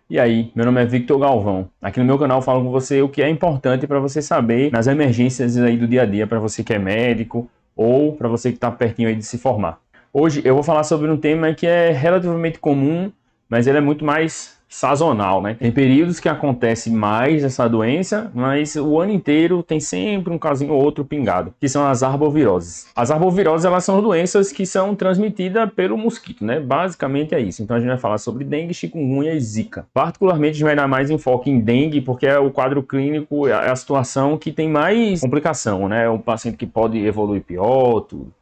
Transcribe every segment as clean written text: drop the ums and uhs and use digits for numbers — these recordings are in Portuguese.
E aí, meu nome é Victor Galvão. Aqui no meu canal eu falo com você o que é importante para você saber nas emergências aí do dia a dia, para você que é médico ou para você que está pertinho aí de se formar. Hoje eu vou falar sobre um tema que é relativamente comum, mas ele é muito mais sazonal, né? Tem períodos que acontece mais essa doença, mas o ano inteiro tem sempre um casinho ou outro pingado, que são as arboviroses. As arboviroses, elas são doenças que são transmitidas pelo mosquito, né? Basicamente é isso. Então a gente vai falar sobre dengue, chikungunya e zika. Particularmente a gente vai dar mais enfoque em dengue, porque é o quadro clínico, é a situação que tem mais complicação, né? É um paciente que pode evoluir pior, tudo.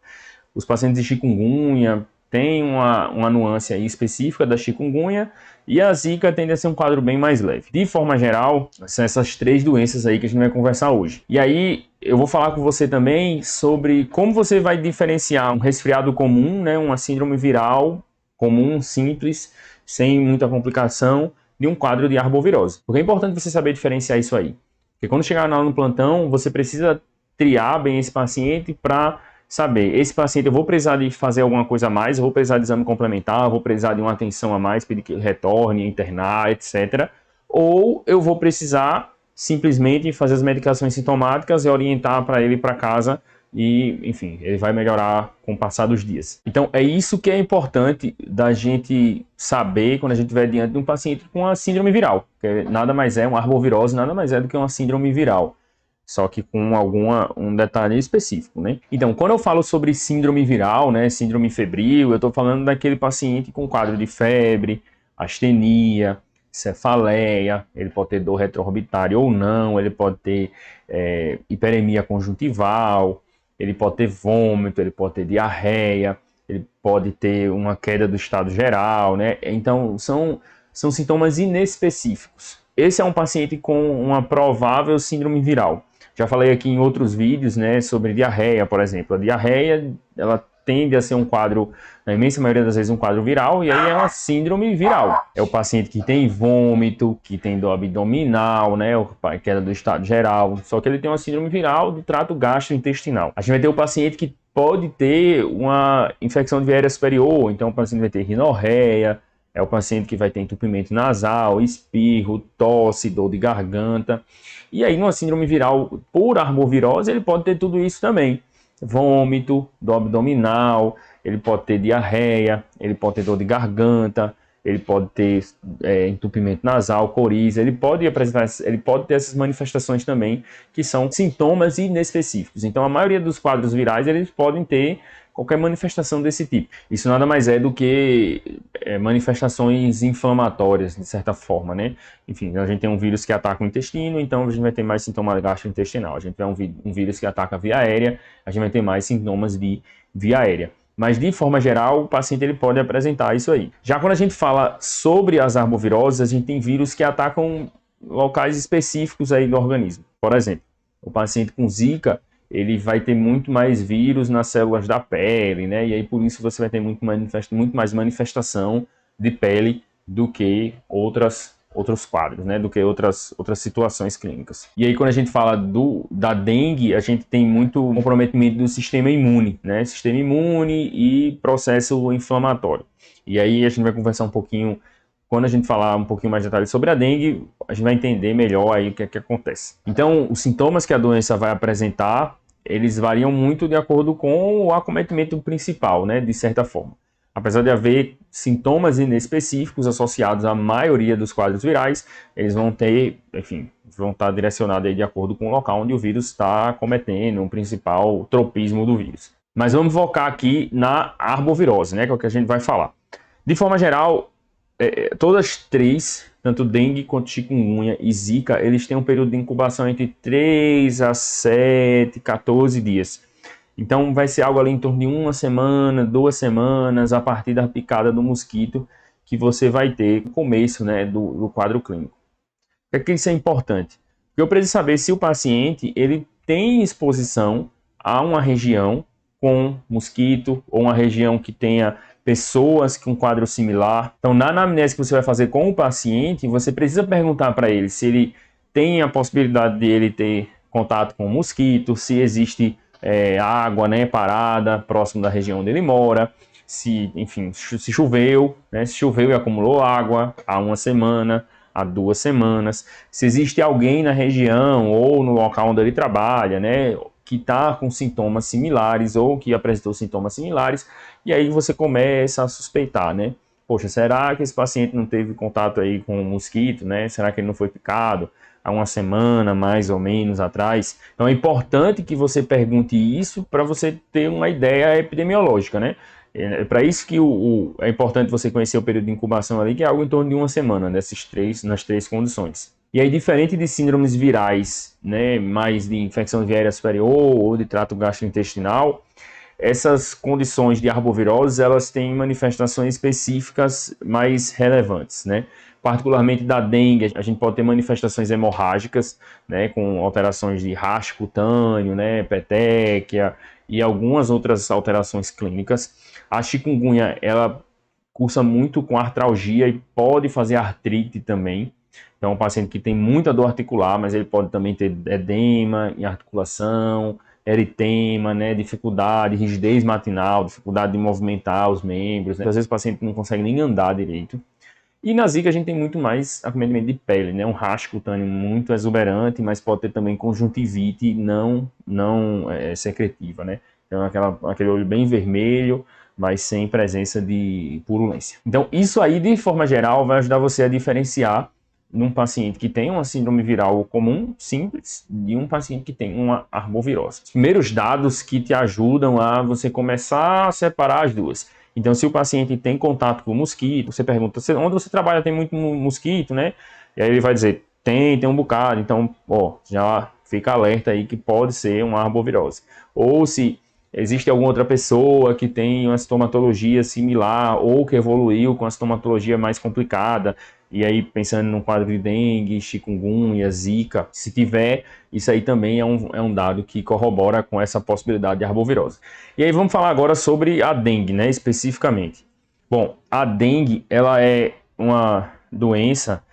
Os pacientes de chikungunya têm uma nuance aí específica da chikungunya, e a zika tende a ser um quadro bem mais leve. De forma geral, são essas três doenças aí que a gente vai conversar hoje. E aí, eu vou falar com você também sobre como você vai diferenciar um resfriado comum, né, uma síndrome viral comum, simples, sem muita complicação, de um quadro de arbovirose. Porque é importante você saber diferenciar isso aí. Porque quando chegar no plantão, você precisa triar bem esse paciente para saber, esse paciente eu vou precisar de fazer alguma coisa a mais, eu vou precisar de exame complementar, eu vou precisar de uma atenção a mais, pedir que ele retorne, internar, etc. Ou eu vou precisar simplesmente fazer as medicações sintomáticas e orientar para ele para casa e, enfim, ele vai melhorar com o passar dos dias. Então, é isso que é importante da gente saber quando a gente estiver diante de um paciente com uma síndrome viral, que nada mais é, uma arbovirose nada mais é do que uma síndrome viral. Só que com um detalhe específico, né? Então, quando eu falo sobre síndrome viral, né, síndrome febril, eu estou falando daquele paciente com quadro de febre, astenia, cefaleia, ele pode ter dor retroorbitária ou não, ele pode ter hiperemia conjuntival, ele pode ter vômito, ele pode ter diarreia, ele pode ter uma queda do estado geral, né? Então, são sintomas inespecíficos. Esse é um paciente com uma provável síndrome viral. Já falei aqui em outros vídeos, né, sobre diarreia, por exemplo. A diarreia, ela tende a ser um quadro, na imensa maioria das vezes, um quadro viral, e aí é uma síndrome viral. É o paciente que tem vômito, que tem dor abdominal, né, queda do estado geral, só que ele tem uma síndrome viral do trato gastrointestinal. A gente vai ter o paciente que pode ter uma infecção de via aérea superior, então o paciente vai ter rinorreia, é o paciente que vai ter entupimento nasal, espirro, tosse, dor de garganta. E aí, numa síndrome viral por arbovirose, ele pode ter tudo isso também. Vômito, dor abdominal, ele pode ter diarreia, ele pode ter dor de garganta, ele pode ter entupimento nasal, coriza, ele pode ter essas manifestações também, que são sintomas inespecíficos. Então, a maioria dos quadros virais, eles podem ter qualquer manifestação desse tipo. Isso nada mais é do que manifestações inflamatórias, de certa forma, né? Enfim, a gente tem um vírus que ataca o intestino, então a gente vai ter mais sintomas gastrointestinal. A gente tem um vírus que ataca a via aérea, a gente vai ter mais sintomas de via aérea. Mas, de forma geral, o paciente ele pode apresentar isso aí. Já quando a gente fala sobre as arboviroses, a gente tem vírus que atacam locais específicos aí do organismo. Por exemplo, o paciente com zika, ele vai ter muito mais vírus nas células da pele, né? E aí por isso você vai ter muito mais manifestação de pele do que outros quadros, né? Do que outras situações clínicas. E aí quando a gente fala da dengue, a gente tem muito comprometimento do sistema imune, né? Sistema imune e processo inflamatório. E aí a gente vai conversar um pouquinho. Quando a gente falar um pouquinho mais de detalhes sobre a dengue, a gente vai entender melhor aí o que é que acontece. Então, os sintomas que a doença vai apresentar, eles variam muito de acordo com o acometimento principal, né, de certa forma. Apesar de haver sintomas inespecíficos associados à maioria dos quadros virais, eles vão ter, enfim, vão estar direcionados aí de acordo com o local onde o vírus está acometendo, o principal tropismo do vírus. Mas vamos focar aqui na arbovirose, né, que é o que a gente vai falar. De forma geral, todas três, tanto dengue quanto chikungunya e zika, eles têm um período de incubação entre 3 a 7, 14 dias. Então vai ser algo ali em torno de 1 semana, 2 semanas, a partir da picada do mosquito, que você vai ter o começo, né, do quadro clínico. Por que isso é importante? Porque eu preciso saber se o paciente ele tem exposição a uma região com mosquito, ou uma região que tenha pessoas com quadro similar. Então, na anamnese que você vai fazer com o paciente, você precisa perguntar para ele se ele tem a possibilidade de ele ter contato com o mosquito, se existe água, né, parada próximo da região onde ele mora, enfim, se choveu, né? Se choveu e acumulou água há uma semana, há 2 semanas, se existe alguém na região ou no local onde ele trabalha, né, que está com sintomas similares ou que apresentou sintomas similares, e aí você começa a suspeitar, né? Poxa, será que esse paciente não teve contato aí com um mosquito, né? Será que ele não foi picado há uma semana, mais ou menos, atrás? Então é importante que você pergunte isso para você ter uma ideia epidemiológica, né? É para isso que é importante você conhecer o período de incubação ali, que é algo em torno de uma semana, nas 3 condições. E aí, diferente de síndromes virais, né, mais de infecção viária superior ou de trato gastrointestinal, essas condições de arbovirose, elas têm manifestações específicas mais relevantes, né? Particularmente da dengue, a gente pode ter manifestações hemorrágicas, né, com alterações de rastro cutâneo, né, petequia e algumas outras alterações clínicas. A chikungunya, ela cursa muito com artralgia e pode fazer artrite também. Então, é um paciente que tem muita dor articular, mas ele pode também ter edema em articulação, eritema, né, dificuldade, rigidez matinal, dificuldade de movimentar os membros, né? Às vezes o paciente não consegue nem andar direito. E na zika a gente tem muito mais acometimento de pele, né? Um rastro cutâneo muito exuberante, mas pode ter também conjuntivite não secretiva, né? Então aquele olho bem vermelho, mas sem presença de purulência. Então isso aí, de forma geral, vai ajudar você a diferenciar num paciente que tem uma síndrome viral comum, simples, de um paciente que tem uma arbovirose. Os primeiros dados que te ajudam a você começar a separar as duas. Então, se o paciente tem contato com mosquito, você pergunta, onde você trabalha tem muito mosquito, né? E aí ele vai dizer, tem um bocado. Então, já fica alerta aí que pode ser uma arbovirose. Ou se existe alguma outra pessoa que tem uma sintomatologia similar ou que evoluiu com a sintomatologia mais complicada, e aí pensando num quadro de dengue, chikungunya, zika, se tiver, isso aí também é um dado que corrobora com essa possibilidade de arbovirose. E aí vamos falar agora sobre a dengue, né, especificamente. Bom, a dengue, ela é uma doença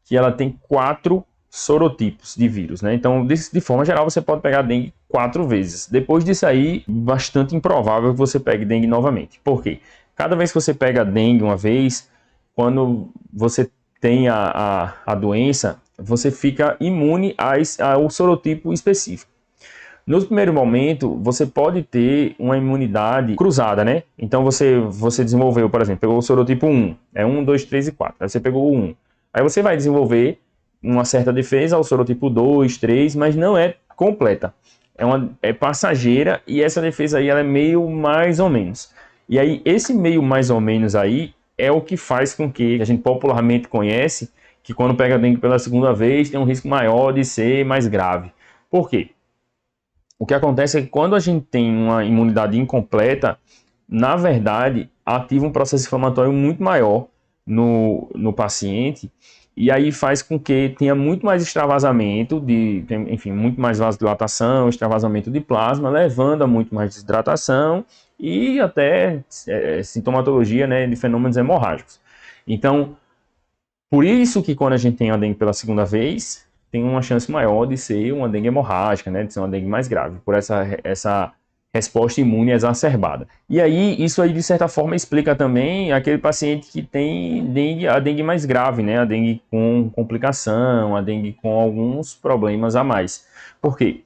que ela tem 4 sorotipos de vírus, né? Então, de forma geral, você pode pegar dengue 4 vezes. Depois disso aí, bastante improvável que você pegue dengue novamente. Por quê? Cada vez que você pega dengue uma vez, quando você tem a doença, você fica imune ao sorotipo específico. No primeiro momento, você pode ter uma imunidade cruzada, né? Então, você desenvolveu, por exemplo, pegou o sorotipo 1, é 1, 2, 3 e 4. Aí você pegou o 1. Aí você vai desenvolver uma certa defesa ao sorotipo 2, 3, mas não é completa. É passageira e essa defesa aí ela é meio mais ou menos. E aí, esse meio mais ou menos aí é o que faz com que a gente popularmente conhece que quando pega dengue pela segunda vez tem um risco maior de ser mais grave. Por quê? O que acontece é que quando a gente tem uma imunidade incompleta, na verdade, ativa um processo inflamatório muito maior no paciente, e aí faz com que tenha muito mais extravasamento, muito mais vasodilatação, extravasamento de plasma, levando a muito mais desidratação e até sintomatologia, né, de fenômenos hemorrágicos. Então, por isso que quando a gente tem a dengue pela segunda vez, tem uma chance maior de ser uma dengue hemorrágica, né, de ser uma dengue mais grave, por essa resposta imune exacerbada. E aí, isso aí de certa forma explica também aquele paciente que tem a dengue mais grave, né, a dengue com complicação, a dengue com alguns problemas a mais. Por quê?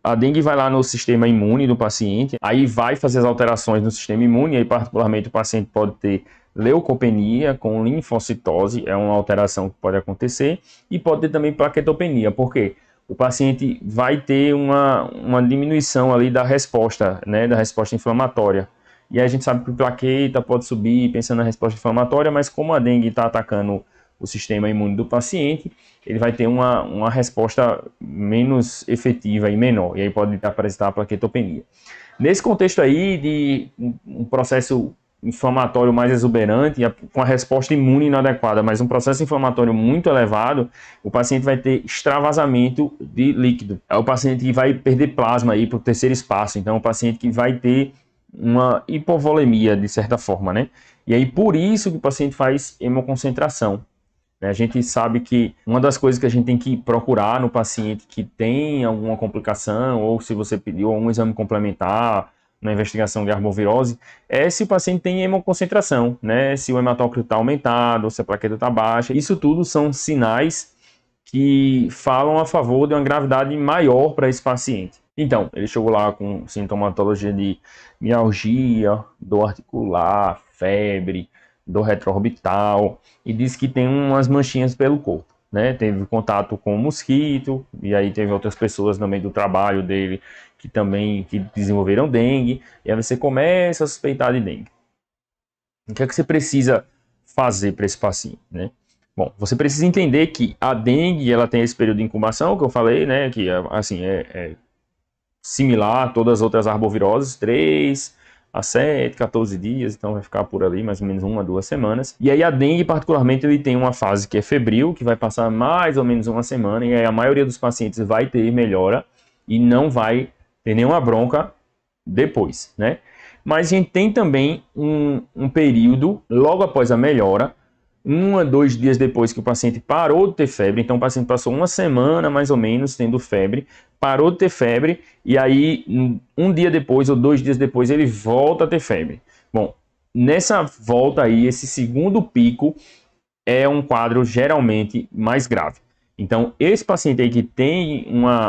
A dengue vai lá no sistema imune do paciente, aí vai fazer as alterações no sistema imune, aí particularmente o paciente pode ter leucopenia com linfocitose, é uma alteração que pode acontecer, e pode ter também plaquetopenia. Por quê? O paciente vai ter uma diminuição ali da resposta, né, da resposta inflamatória. E aí a gente sabe que a plaqueta pode subir pensando na resposta inflamatória, mas como a dengue está atacando o sistema imune do paciente, ele vai ter uma resposta menos efetiva e menor, e aí pode apresentar a plaquetopenia. Nesse contexto aí de um processo inflamatório mais exuberante, com a resposta imune inadequada, mas um processo inflamatório muito elevado, o paciente vai ter extravasamento de líquido. É o paciente que vai perder plasma aí para o terceiro espaço, então é o paciente que vai ter uma hipovolemia, de certa forma, né? E aí por isso que o paciente faz hemoconcentração. A gente sabe que uma das coisas que a gente tem que procurar no paciente que tem alguma complicação, ou se você pediu um exame complementar, na investigação de arbovirose é se o paciente tem hemoconcentração, né? Se o hematócrito está aumentado, se a plaqueta está baixa. Isso tudo são sinais que falam a favor de uma gravidade maior para esse paciente. Então, ele chegou lá com sintomatologia de mialgia, dor articular, febre, dor retroorbital e disse que tem umas manchinhas pelo corpo, né? Teve contato com o mosquito e aí teve outras pessoas também do trabalho dele que desenvolveram dengue, e aí você começa a suspeitar de dengue. O que é que você precisa fazer para esse paciente, né? Bom, você precisa entender que a dengue, ela tem esse período de incubação que eu falei, né, que assim é similar a todas as outras arboviroses, 3 a 7, 14 dias, então vai ficar por ali mais ou menos 1 a 2 semanas. E aí a dengue, particularmente, ele tem uma fase que é febril, que vai passar mais ou menos 1 semana, e aí a maioria dos pacientes vai ter melhora e não vai ter nenhuma bronca depois, né? Mas a gente tem também um período, logo após a melhora, 1 a 2 dias depois que o paciente parou de ter febre, então o paciente passou 1 semana mais ou menos tendo febre, parou de ter febre, e aí 1 dia depois ou 2 dias depois ele volta a ter febre. Bom, nessa volta aí, esse segundo pico é um quadro geralmente mais grave. Então, esse paciente aí que tem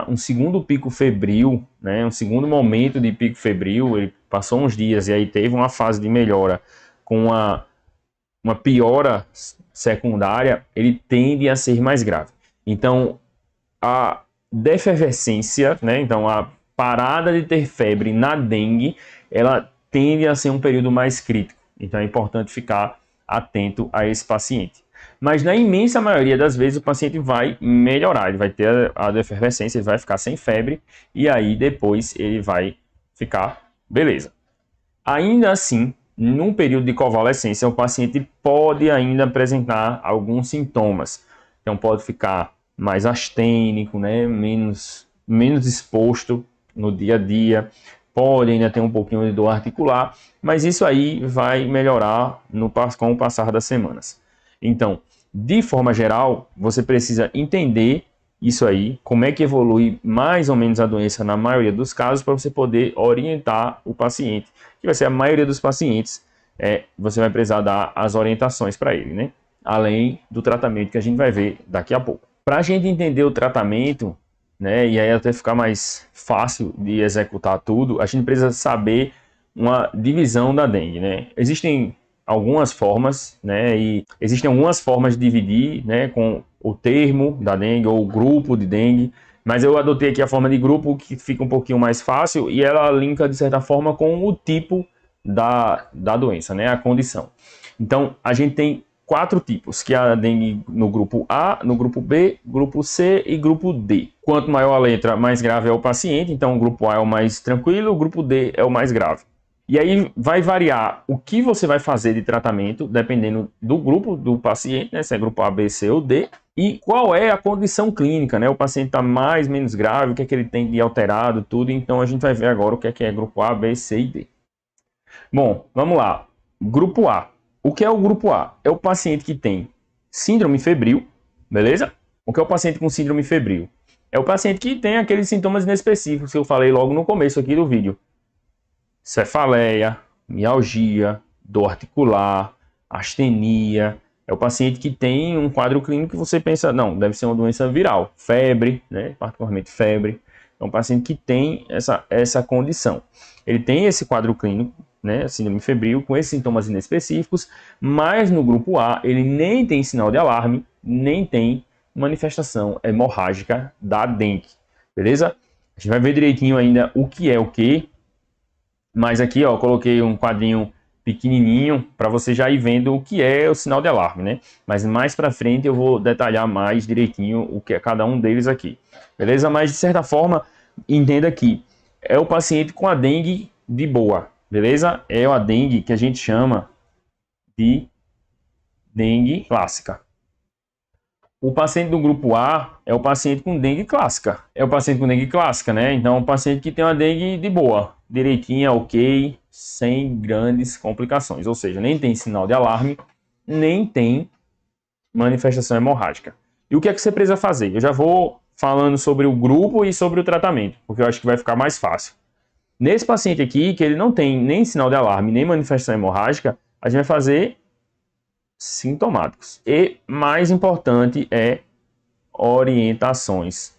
um segundo pico febril, né, um segundo momento de pico febril, ele passou uns dias e aí teve uma fase de melhora com uma piora secundária, ele tende a ser mais grave. Então, a defervescência, né, então a parada de ter febre na dengue, ela tende a ser um período mais crítico. Então, é importante ficar atento a esse paciente. Mas na imensa maioria das vezes o paciente vai melhorar, ele vai ter a defervescência, ele vai ficar sem febre e aí depois ele vai ficar beleza. Ainda assim, num período de convalescência, o paciente pode ainda apresentar alguns sintomas. Então pode ficar mais astênico, né? menos exposto no dia a dia, pode ainda ter um pouquinho de dor articular, mas isso aí vai melhorar com o passar das semanas. Então, de forma geral, você precisa entender isso aí, como é que evolui mais ou menos a doença na maioria dos casos, para você poder orientar o paciente, que vai ser a maioria dos pacientes, você vai precisar dar as orientações para ele, né? Além do tratamento que a gente vai ver daqui a pouco. Para a gente entender o tratamento, né, e aí até ficar mais fácil de executar tudo, a gente precisa saber uma divisão da dengue, né? Existem algumas formas, né, e existem algumas formas de dividir, né, com o termo da dengue ou o grupo de dengue, mas eu adotei aqui a forma de grupo que fica um pouquinho mais fácil e ela linka de certa forma com o tipo da doença, né, a condição. Então a gente tem 4 tipos, que é a dengue no grupo A, no grupo B, grupo C e grupo D. Quanto maior a letra, mais grave é o paciente, então o grupo A é o mais tranquilo, o grupo D é o mais grave. E aí vai variar o que você vai fazer de tratamento, dependendo do grupo do paciente, né? Se é grupo A, B, C ou D, e qual é a condição clínica, né? O paciente está mais, menos grave, o que é que ele tem de alterado, tudo. Então a gente vai ver agora o que é grupo A, B, C e D. Bom, vamos lá. Grupo A. O que é o grupo A? É o paciente que tem síndrome febril, beleza? O que é o paciente com síndrome febril? É o paciente que tem aqueles sintomas inespecíficos que eu falei logo no começo aqui do vídeo. Cefaleia, mialgia, dor articular, astenia. É o paciente que tem um quadro clínico que você pensa, não, deve ser uma doença viral. Febre, né? Particularmente febre. É um paciente que tem essa condição. Ele tem esse quadro clínico, né? Síndrome febril, com esses sintomas inespecíficos, mas no grupo A ele nem tem sinal de alarme, nem tem manifestação hemorrágica da dengue. Beleza? A gente vai ver direitinho ainda o que é o que. Mas aqui, ó, eu coloquei um quadrinho pequenininho para você já ir vendo o que é o sinal de alarme, né? Mas mais para frente eu vou detalhar mais direitinho o que é cada um deles aqui, beleza? Mas de certa forma, entenda que é o paciente com a dengue de boa, beleza? É a dengue que a gente chama de dengue clássica. O paciente do grupo A é o paciente com dengue clássica. É o paciente com dengue clássica, né? Então, é um paciente que tem uma dengue de boa, direitinha, ok, sem grandes complicações. Ou seja, nem tem sinal de alarme, nem tem manifestação hemorrágica. E o que é que você precisa fazer? Eu já vou falando sobre o grupo e sobre o tratamento, porque eu acho que vai ficar mais fácil. Nesse paciente aqui, que ele não tem nem sinal de alarme, nem manifestação hemorrágica, a gente vai fazer sintomáticos. E mais importante é orientações.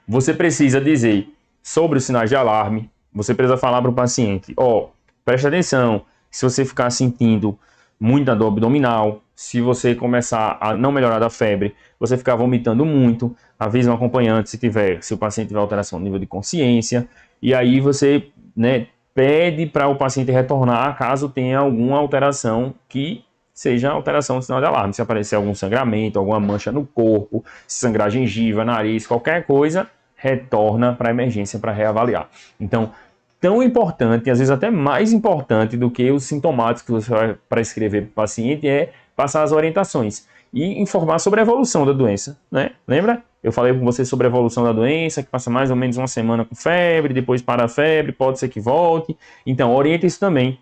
Você precisa dizer sobre os sinais de alarme, você precisa falar para o paciente, preste atenção, se você ficar sentindo muita dor abdominal, se você começar a não melhorar da febre, você ficar vomitando muito, avisa um acompanhante se o paciente tiver alteração no nível de consciência, e aí você, pede para o paciente retornar caso tenha alguma alteração que seja alteração do sinal de alarme. Se aparecer algum sangramento, alguma mancha no corpo, se sangrar gengiva, nariz, qualquer coisa, retorna para a emergência para reavaliar. Então, tão importante, às vezes até mais importante do que os sintomáticos que você vai prescrever para o paciente é passar as orientações e informar sobre a evolução da doença, né? Lembra? Eu falei com você sobre a evolução da doença, que passa mais ou menos uma semana com febre, depois para a febre, pode ser que volte. Então, orienta isso também.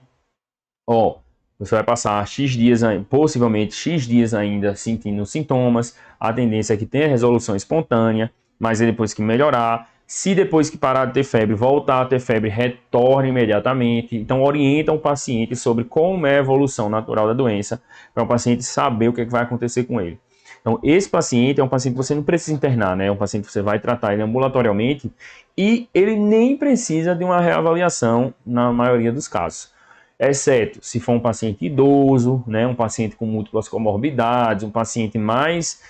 Você vai passar X dias, possivelmente X dias ainda sentindo sintomas, a tendência é que tenha resolução espontânea, mas depois que melhorar, se depois que parar de ter febre, voltar a ter febre, retorne imediatamente. Então, orienta o paciente sobre como é a evolução natural da doença, para o paciente saber o que vai acontecer com ele. Então, esse paciente é um paciente que você não precisa internar, né? É um paciente que você vai tratar ele ambulatorialmente e ele nem precisa de uma reavaliação na maioria dos casos. Exceto se for um paciente idoso, né, um paciente com múltiplas comorbidades, um paciente mais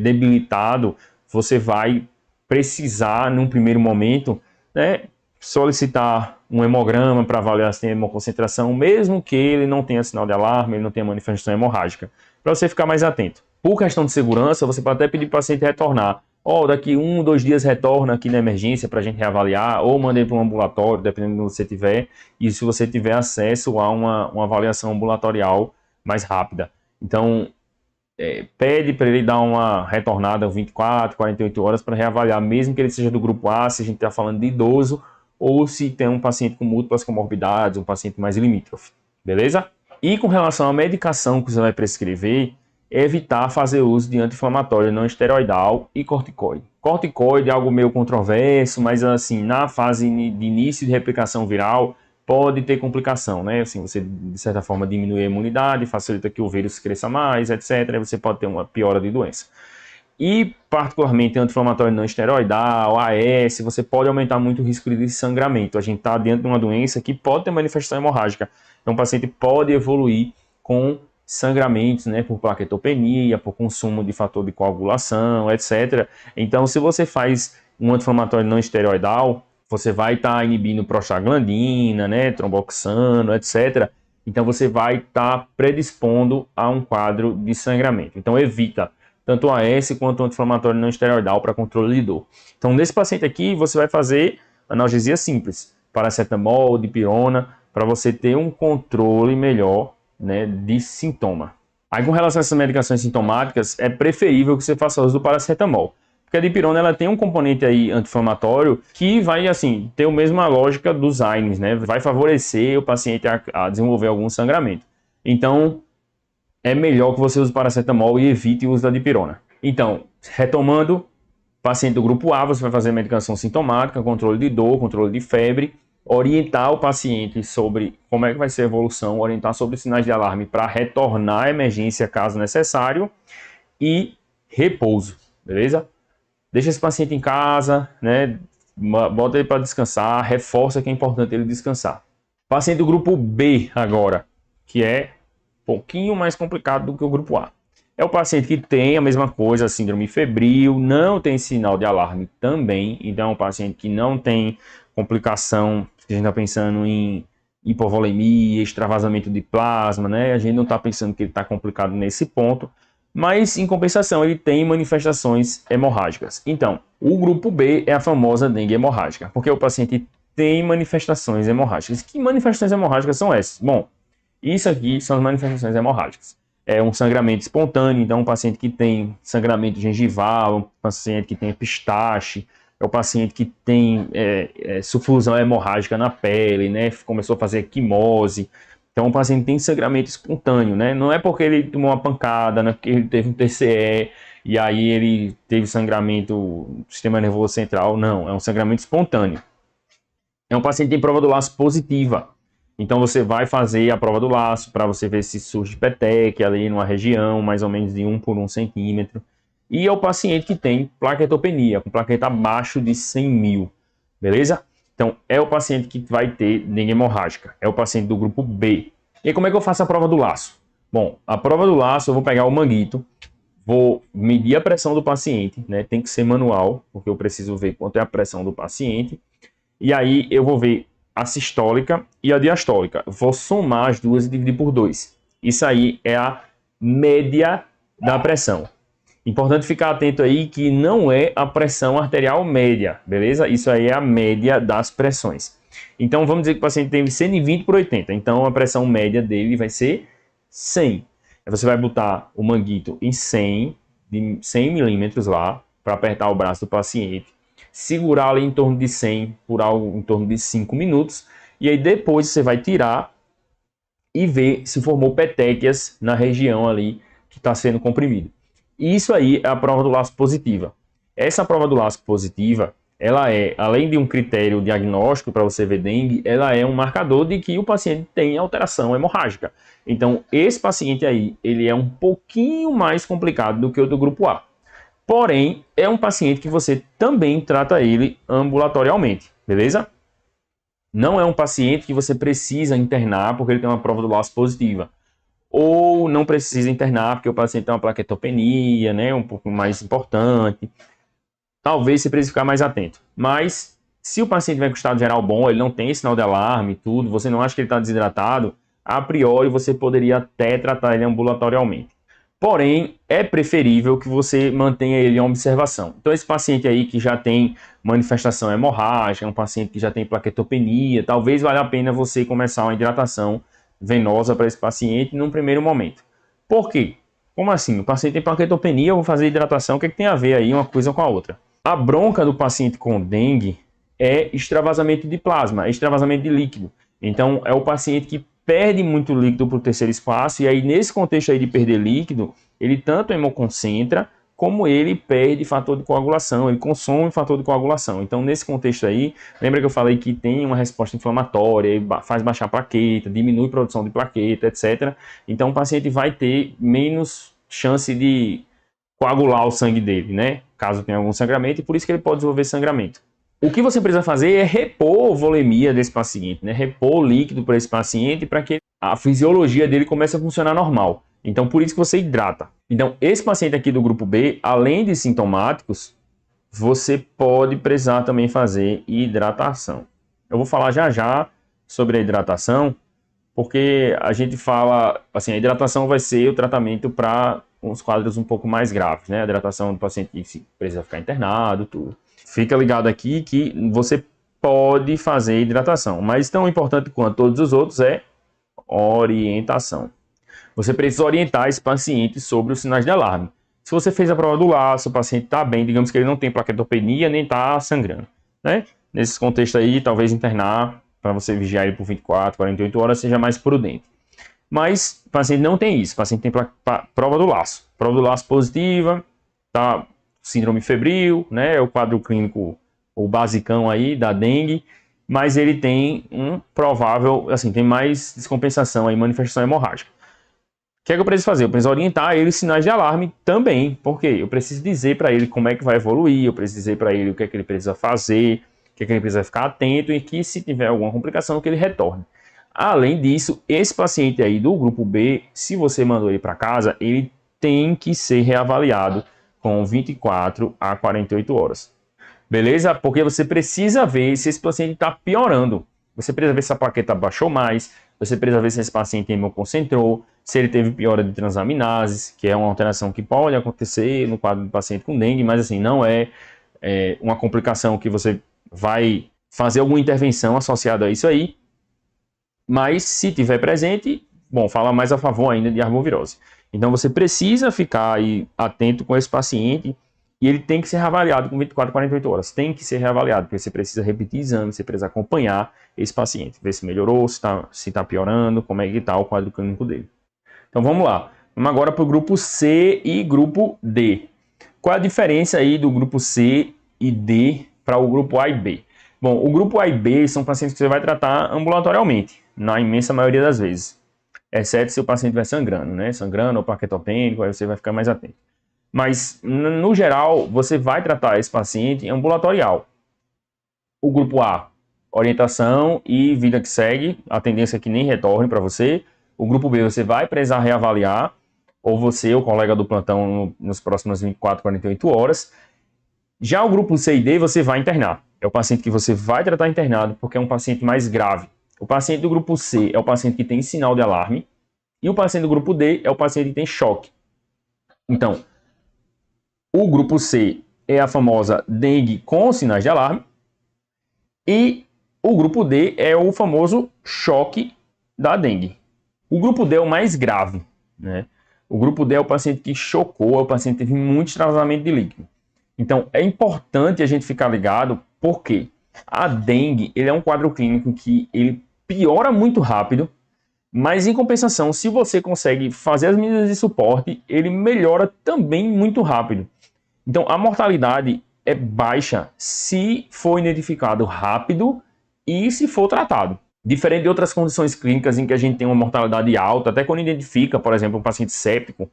debilitado, você vai precisar, num primeiro momento, solicitar um hemograma para avaliar se tem hemoconcentração, mesmo que ele não tenha sinal de alarme, ele não tenha manifestação hemorrágica, para você ficar mais atento. Por questão de segurança, você pode até pedir para o paciente retornar. Daqui 1 ou 2 dias retorna aqui na emergência para a gente reavaliar, ou manda para um ambulatório, dependendo do que você tiver, e se você tiver acesso a uma avaliação ambulatorial mais rápida. Então, pede para ele dar uma retornada 24, 48 horas para reavaliar, mesmo que ele seja do grupo A, se a gente está falando de idoso, ou se tem um paciente com múltiplas comorbidades, um paciente mais limítrofe, beleza? E com relação à medicação que você vai prescrever, evitar fazer uso de anti-inflamatório não esteroidal e corticoide. Corticoide é algo meio controverso, mas assim, na fase de início de replicação viral, pode ter complicação, né? Assim, você, de certa forma, diminui a imunidade, facilita que o vírus cresça mais, etc. Aí você pode ter uma piora de doença. E, particularmente, anti-inflamatório não esteroidal, AS, você pode aumentar muito o risco de sangramento. A gente está dentro de uma doença que pode ter manifestação hemorrágica. Então, o paciente pode evoluir com sangramentos, né, por plaquetopenia, por consumo de fator de coagulação, etc. Então, se você faz um anti-inflamatório não esteroidal, você vai estar inibindo prostaglandina, né, tromboxano, etc. Então, você vai estar predispondo a um quadro de sangramento. Então, evita tanto o AS quanto o anti-inflamatório não esteroidal para controle de dor. Então, nesse paciente aqui, você vai fazer analgesia simples, paracetamol, dipirona, para você ter um controle melhor, né, de sintoma. Aí, com relação a essas medicações sintomáticas, é preferível que você faça uso do paracetamol, porque a dipirona ela tem um componente aí anti-inflamatório que vai, assim, ter a mesma lógica dos AINES, né? Vai favorecer o paciente a desenvolver algum sangramento. Então, é melhor que você use paracetamol e evite o uso da dipirona. Então, retomando, paciente do grupo A, você vai fazer medicação sintomática, controle de dor, controle de febre, orientar o paciente sobre como é que vai ser a evolução, orientar sobre sinais de alarme para retornar à emergência caso necessário e repouso, beleza? Deixa esse paciente em casa, né? Bota ele para descansar, reforça que é importante ele descansar. Paciente do grupo B agora, que é um pouquinho mais complicado do que o grupo A. É o paciente que tem a mesma coisa, síndrome febril, não tem sinal de alarme também, então é um paciente que não tem complicação, a gente está pensando em hipovolemia, extravasamento de plasma, né? A gente não está pensando que ele está complicado nesse ponto, mas em compensação ele tem manifestações hemorrágicas. Então, o grupo B é a famosa dengue hemorrágica, porque o paciente tem manifestações hemorrágicas. Que manifestações hemorrágicas são essas? Bom, isso aqui são as manifestações hemorrágicas. É um sangramento espontâneo, então um paciente que tem sangramento gengival, um paciente que tem epistaxe, é o paciente que tem sufusão hemorrágica na pele, né? Começou a fazer quimose. Então, o paciente tem sangramento espontâneo, né? Não é porque ele tomou uma pancada, não é porque ele teve um TCE e aí ele teve sangramento do sistema nervoso central, não. É um sangramento espontâneo. é um paciente que tem prova do laço positiva. Então você vai fazer a prova do laço para você ver se surge petec ali numa região mais ou menos de 1 por 1 centímetro. E é o paciente que tem plaquetopenia, com plaqueta abaixo de 100 mil, beleza? Então é o paciente que vai ter dengue hemorrágica, é o paciente do grupo B. E aí, como é que eu faço a prova do laço? Bom, a prova do laço eu vou pegar o manguito, vou medir a pressão do paciente, né? Tem que ser manual, porque eu preciso ver quanto é a pressão do paciente. E aí eu vou ver a sistólica e a diastólica. Vou somar as duas e dividir por 2. Isso aí é a média da pressão. Importante ficar atento aí que não é a pressão arterial média, beleza? Isso aí é a média das pressões. Então vamos dizer que o paciente tem 120 por 80. Então a pressão média dele vai ser 100. Aí você vai botar o manguito em 100 milímetros lá, para apertar o braço do paciente. Segurar ali em torno de 100 por algo em torno de 5 minutos. E aí depois você vai tirar e ver se formou petequias na região ali que está sendo comprimido. E isso aí é a prova do laço positiva. Essa prova do laço positiva, ela é, além de um critério diagnóstico para você ver dengue, ela é um marcador de que o paciente tem alteração hemorrágica. Então, esse paciente aí, ele é um pouquinho mais complicado do que o do grupo A. Porém, é um paciente que você também trata ele ambulatorialmente, beleza? Não é um paciente que você precisa internar porque ele tem uma prova do laço positiva. Ou não precisa internar porque o paciente tem uma plaquetopenia, né, um pouco mais importante. Talvez você precise ficar mais atento. Mas, se o paciente vai com estado geral bom, ele não tem sinal de alarme, tudo, você não acha que ele está desidratado, a priori você poderia até tratar ele ambulatorialmente. Porém, é preferível que você mantenha ele em observação. Então, esse paciente aí que já tem manifestação hemorrágica, um paciente que já tem plaquetopenia, talvez valha a pena você começar uma hidratação venosa para esse paciente num primeiro momento. Por quê? Como assim? O paciente tem plaquetopenia, eu vou fazer hidratação, o que tem a ver aí uma coisa com a outra? A bronca do paciente com dengue é extravasamento de plasma, é extravasamento de líquido. Então, é o paciente que perde muito líquido para o terceiro espaço, e aí nesse contexto aí de perder líquido, ele tanto hemoconcentra, como ele perde fator de coagulação, ele consome fator de coagulação. Então, nesse contexto aí, lembra que eu falei que tem uma resposta inflamatória, faz baixar a plaqueta, diminui a produção de plaqueta, etc. Então, o paciente vai ter menos chance de coagular o sangue dele, né? Caso tenha algum sangramento, e por isso que ele pode desenvolver sangramento. O que você precisa fazer é repor a volemia desse paciente, né? Repor o líquido para esse paciente para que a fisiologia dele comece a funcionar normal. Então, por isso que você hidrata. Então, esse paciente aqui do grupo B, além de sintomáticos, você pode precisar também fazer hidratação. Eu vou falar já já sobre a hidratação, porque a gente fala, assim, a hidratação vai ser o tratamento para uns quadros um pouco mais graves, né? A hidratação do paciente que precisa ficar internado, tudo. Fica ligado aqui que você pode fazer hidratação, mas tão importante quanto todos os outros é orientação. Você precisa orientar esse paciente sobre os sinais de alarme. Se você fez a prova do laço, o paciente está bem, digamos que ele não tem plaquetopenia nem está sangrando, né? Nesse contexto aí, talvez internar para você vigiar ele por 24, 48 horas seja mais prudente. Mas o paciente não tem isso, o paciente tem prova do laço. Prova do laço positiva, tá? Síndrome febril, né? É o quadro clínico, o basicão aí da dengue, mas ele tem um provável, assim, tem mais descompensação aí, manifestação hemorrágica. O que é que eu preciso fazer? Eu preciso orientar ele sinais de alarme também, porque eu preciso dizer para ele como é que vai evoluir, eu preciso dizer para ele o que é que ele precisa fazer, o que é que ele precisa ficar atento e que se tiver alguma complicação que ele retorne. Além disso, esse paciente aí do grupo B, se você mandou ele para casa, ele tem que ser reavaliado com 24 a 48 horas. Beleza? Porque você precisa ver se esse paciente está piorando. Você precisa ver se a plaqueta baixou mais, você precisa ver se esse paciente hemoconcentrou, se ele teve piora de transaminases, que é uma alteração que pode acontecer no quadro do paciente com dengue, mas assim, não é uma complicação que você vai fazer alguma intervenção associada a isso aí. Mas se tiver presente, bom, fala mais a favor ainda de arbovirose. Então você precisa ficar aí atento com esse paciente e ele tem que ser reavaliado com 24 a 48 horas. Tem que ser reavaliado, porque você precisa repetir exames, você precisa acompanhar esse paciente, ver se melhorou, se tá piorando, como é que está o quadro clínico dele. Então vamos lá. Vamos agora para o grupo C e grupo D. Qual a diferença aí do grupo C e D para o grupo A e B? Bom, o grupo A e B são pacientes que você vai tratar ambulatorialmente, na imensa maioria das vezes. Exceto se o paciente estiver sangrando, né? Sangrando ou paquetopênico, aí você vai ficar mais atento. Mas, no geral, você vai tratar esse paciente ambulatorial. O grupo A, orientação e vida que segue, a tendência é que nem retorne para você. O grupo B, você vai precisar reavaliar, ou você, o colega do plantão, nos próximos 24, 48 horas. Já o grupo C e D, você vai internar. É o paciente que você vai tratar internado, porque é um paciente mais grave. O paciente do grupo C é o paciente que tem sinal de alarme, e o paciente do grupo D é o paciente que tem choque. Então, o grupo C é a famosa dengue com sinais de alarme, e o grupo D é o famoso choque da dengue. O grupo D é o mais grave, né? O grupo D é o paciente que chocou, é o paciente que teve muito extravasamento de líquido. Então, é importante a gente ficar ligado, porque a dengue ele é um quadro clínico que ele piora muito rápido, mas em compensação, se você consegue fazer as medidas de suporte, ele melhora também muito rápido. Então, a mortalidade é baixa se for identificado rápido e se for tratado. Diferente de outras condições clínicas em que a gente tem uma mortalidade alta, até quando identifica, por exemplo, um paciente séptico,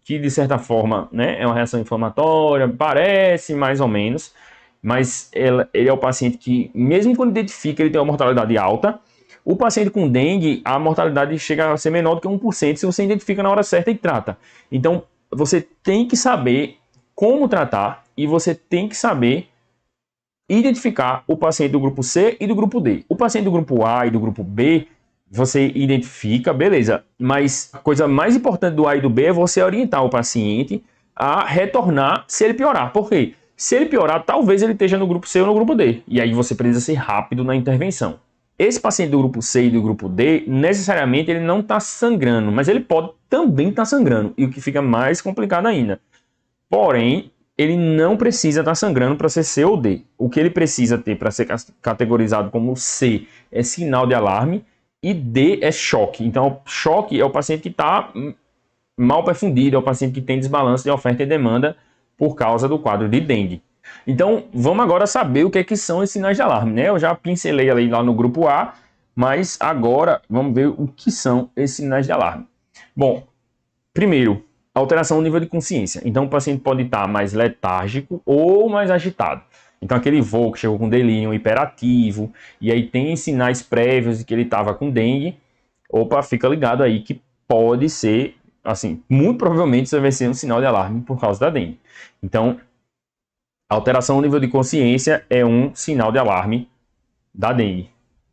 que de certa forma, né, é uma reação inflamatória, parece mais ou menos, mas ele é o paciente que, mesmo quando identifica, ele tem uma mortalidade alta. O paciente com dengue, a mortalidade chega a ser menor do que 1% se você identifica na hora certa e trata. Então, você tem que saber como tratar e você tem que saber identificar o paciente do grupo C e do grupo D. O paciente do grupo A e do grupo B, você identifica, beleza, mas a coisa mais importante do A e do B é você orientar o paciente a retornar se ele piorar. Por quê? Se ele piorar, talvez ele esteja no grupo C ou no grupo D, e aí você precisa ser rápido na intervenção. Esse paciente do grupo C e do grupo D, necessariamente ele não está sangrando, mas ele pode também estar sangrando, e o que fica mais complicado ainda. Porém, ele não precisa estar sangrando para ser C ou D. O que ele precisa ter para ser categorizado como C é sinal de alarme e D é choque. Então, choque é o paciente que está mal perfundido, é o paciente que tem desbalanço de oferta e demanda por causa do quadro de dengue. Então, vamos agora saber o que é que são esses sinais de alarme, né? Eu já pincelei ali lá no grupo A, mas agora vamos ver o que são esses sinais de alarme. Bom, primeiro, alteração do nível de consciência. Então, o paciente pode estar mais letárgico ou mais agitado. Então, aquele voo que chegou com delírio hiperativo, e aí tem sinais prévios de que ele estava com dengue, opa, fica ligado aí que pode ser, assim, muito provavelmente isso vai ser um sinal de alarme por causa da dengue. Então, alteração do nível de consciência é um sinal de alarme da dengue.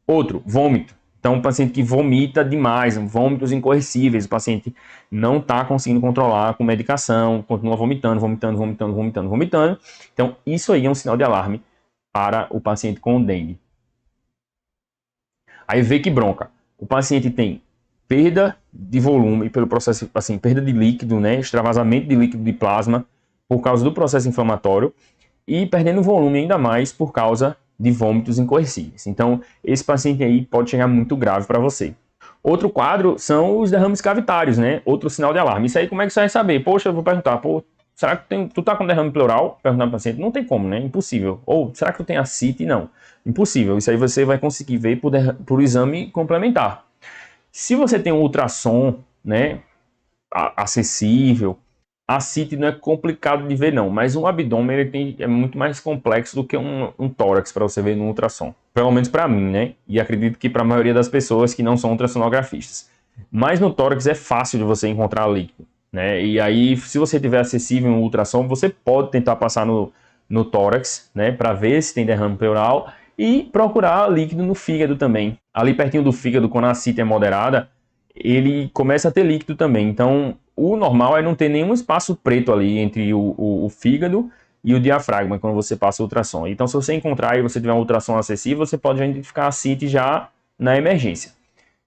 Outro, vômito. Então, um paciente que vomita demais, vômitos incoercíveis, o paciente não está conseguindo controlar com medicação, continua vomitando. Então, isso aí é um sinal de alarme para o paciente com dengue. Aí vê que bronca. O paciente tem perda de volume pelo processo, assim, perda de líquido, né, extravasamento de líquido de plasma por causa do processo inflamatório e perdendo volume ainda mais por causa de vômitos incoercíveis. Então, esse paciente aí pode chegar muito grave para você. Outro quadro são os derrames cavitários, né? Outro sinal de alarme. Isso aí, como é que você vai saber? Poxa, eu vou perguntar, pô, será que tu tá com derrame pleural? Perguntar para o paciente, não tem como, né? Impossível. Ou, será que tu tem ascite? Não. Impossível. Isso aí você vai conseguir ver por exame complementar. Se você tem um ultrassom, né, acessível, a ascite não é complicado de ver não, mas um abdômen é muito mais complexo do que um tórax para você ver no ultrassom. Pelo menos para mim, né? E acredito que para a maioria das pessoas que não são ultrassonografistas. Mas no tórax é fácil de você encontrar líquido, né? E aí, se você tiver acessível um ultrassom, você pode tentar passar no tórax, né, para ver se tem derrame pleural e procurar líquido no fígado também. Ali pertinho do fígado, quando a ascite é moderada, ele começa a ter líquido também. Então, o normal é não ter nenhum espaço preto ali entre o fígado e o diafragma quando você passa o ultrassom. Então, se você encontrar e você tiver um ultrassom acessível, você pode já identificar a ascite já na emergência.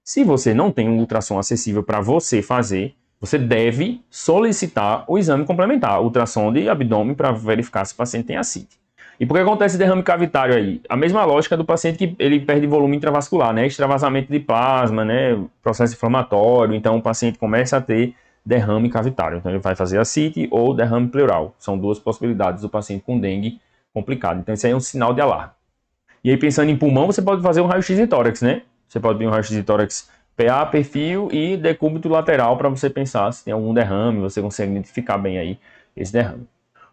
Se você não tem um ultrassom acessível para você fazer, você deve solicitar o exame complementar, ultrassom de abdômen, para verificar se o paciente tem ascite. E por que acontece derrame cavitário aí? A mesma lógica do paciente que ele perde volume intravascular, né? Extravasamento de plasma, né? Processo inflamatório. Então, o paciente começa a ter derrame cavitário. Então, ele vai fazer ascite ou derrame pleural. São duas possibilidades do paciente com dengue complicado. Então, isso aí é um sinal de alarme. E aí, pensando em pulmão, você pode fazer um raio-x de tórax, né? Você pode ter um raio-x de tórax PA, perfil e decúbito lateral para você pensar se tem algum derrame, você consegue identificar bem aí esse derrame.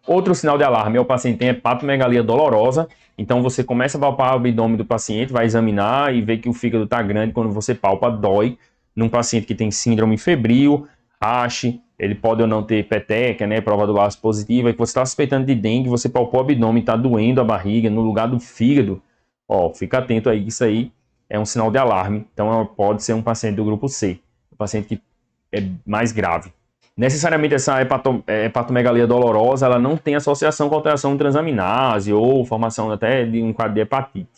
Outro sinal de alarme é o paciente tem hepatomegalia dolorosa, então você começa a palpar o abdômen do paciente, vai examinar e vê que o fígado está grande, quando você palpa dói. Num paciente que tem síndrome febril, rache, ele pode ou não ter peteca, né, prova do laço positiva, e que você está suspeitando de dengue, você palpou o abdômen, está doendo a barriga, no lugar do fígado, ó, fica atento aí, isso aí é um sinal de alarme, então pode ser um paciente do grupo C, um paciente que é mais grave. Necessariamente essa hepatomegalia dolorosa, ela não tem associação com alteração de transaminase ou formação até de um quadro de hepatite,